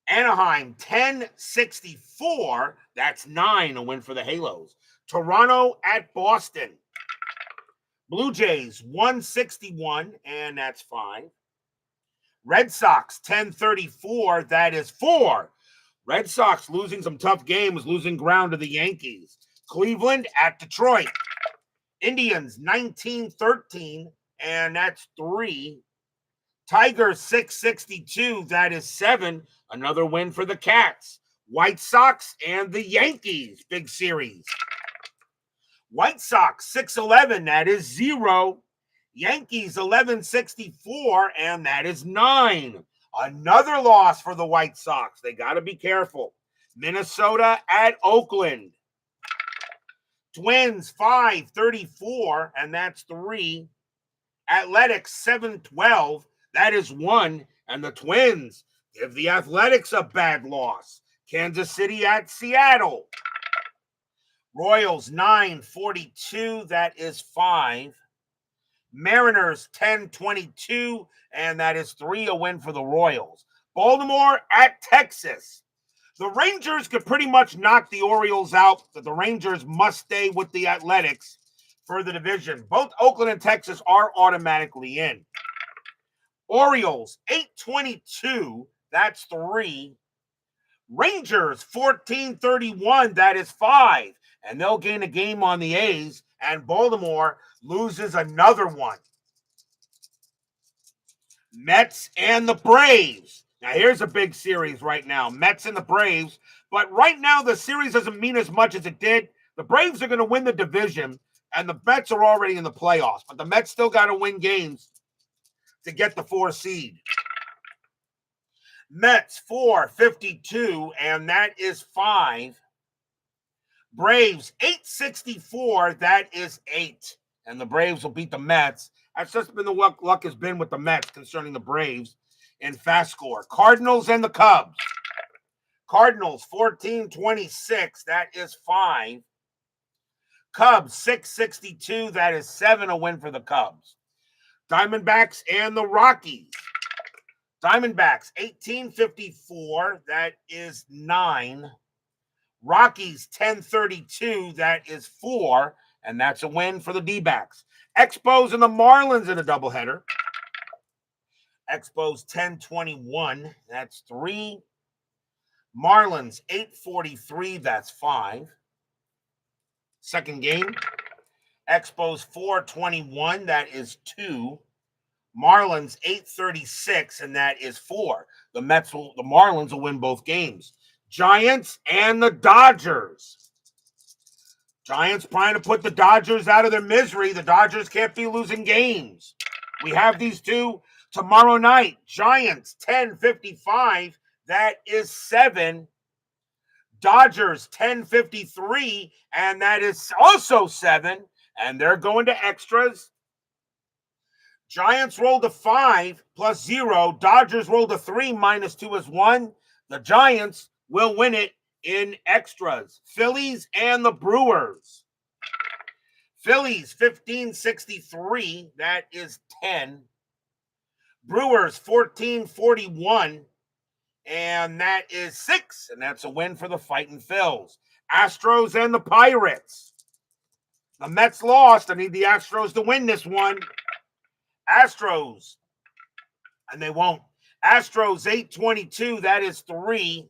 Anaheim, 1064. That's 9. A win for the Halos. Toronto at Boston. Blue Jays, 161. And that's 5. Red Sox, 1034. That is 4. Red Sox losing some tough games, losing ground to the Yankees. Cleveland at Detroit. Indians, 1913, and that's 3. Tigers, 662, that is 7. Another win for the Cats. White Sox and the Yankees, big series. White Sox, 611, that is 0. Yankees, 1164, and that is 9. Another loss for the White Sox. They got to be careful. Minnesota at Oakland. Twins, 534, and that's 3. Athletics, 712, that is 1. And the Twins give the Athletics a bad loss. Kansas City at Seattle. Royals, 942, that is 5. Mariners, 1022, and that is 3. A win for the Royals. Baltimore at Texas. The Rangers could pretty much knock the Orioles out, but the Rangers must stay with the Athletics for the division. Both Oakland and Texas are automatically in. Orioles, 822, that's 3. Rangers, 1431, that is 5. And they'll gain a game on the A's, and Baltimore loses another one. Mets and the Braves. Now, here's a big series right now. Mets and the Braves. But right now, the series doesn't mean as much as it did. The Braves are going to win the division, and the Mets are already in the playoffs. But the Mets still got to win games to get the 4 seed. Mets, 452, and that is 5. Braves, 864, that is 8. And the Braves will beat the Mets. That's just been the luck has been with the Mets concerning the Braves in FastScore. Cardinals and the Cubs. Cardinals, 1426, that is 5. Cubs, 662, that is 7, a win for the Cubs. Diamondbacks and the Rockies. Diamondbacks, 1854, that is 9. Rockies, 1032, that is 4, and that's a win for the D-backs. Expos and the Marlins in a doubleheader. Expos, 1021, that's 3. Marlins, 843, that's 5. Second game. Expos, 421, that is 2. Marlins, 836, and that is 4. The Marlins will win both games. Giants and the Dodgers. Giants trying to put the Dodgers out of their misery. The Dodgers can't be losing games. We have these two tomorrow night. Giants, 10:55, that is 7. Dodgers, 10:53, and that is also 7. And they're going to extras. Giants rolled a 5 plus 0. Dodgers rolled a 3 minus 2 is 1. The Giants will win it in extras. Phillies and the Brewers. Phillies, 1563. That is 10. Brewers, 1441. And that is 6. And that's a win for the Fightin' Phils. Astros and the Pirates. The Mets lost. I need the Astros to win this one. Astros, and they won't. Astros, 822, that is 3.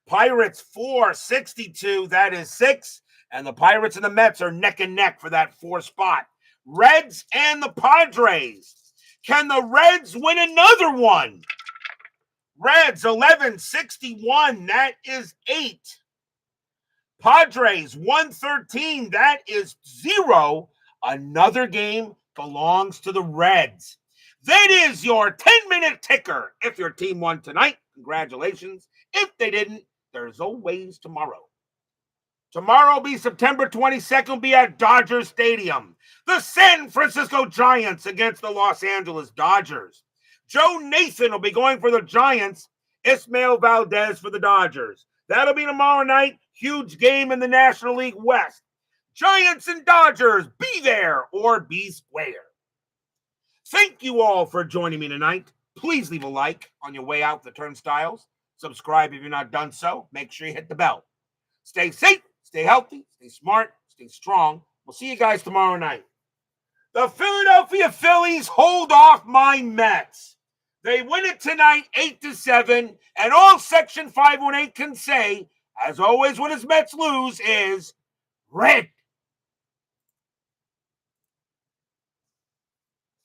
Pirates, 462, that is 6. And the Pirates and the Mets are neck and neck for that 4 spot. Reds and the Padres. Can the Reds win another one? Reds, 1161, that is 8. Padres, 113, that is 0. Another game belongs to the Reds. That is your 10-minute ticker. If your team won tonight, congratulations. If they didn't, there's always tomorrow. Tomorrow will be September 22nd, will be at Dodger Stadium. The San Francisco Giants against the Los Angeles Dodgers. Joe Nathan will be going for the Giants. Ismael Valdez for the Dodgers. That'll be tomorrow night. Huge game in the National League West. Giants and Dodgers, be there or be square. Thank you all for joining me tonight. Please leave a like on your way out the turnstiles. Subscribe if you're not done so. Make sure you hit the bell. Stay safe, stay healthy, stay smart, stay strong. We'll see you guys tomorrow night. The Philadelphia Phillies hold off my Mets. They win it tonight, 8-7, and all Section 518 can say, as always when his Mets lose, is red.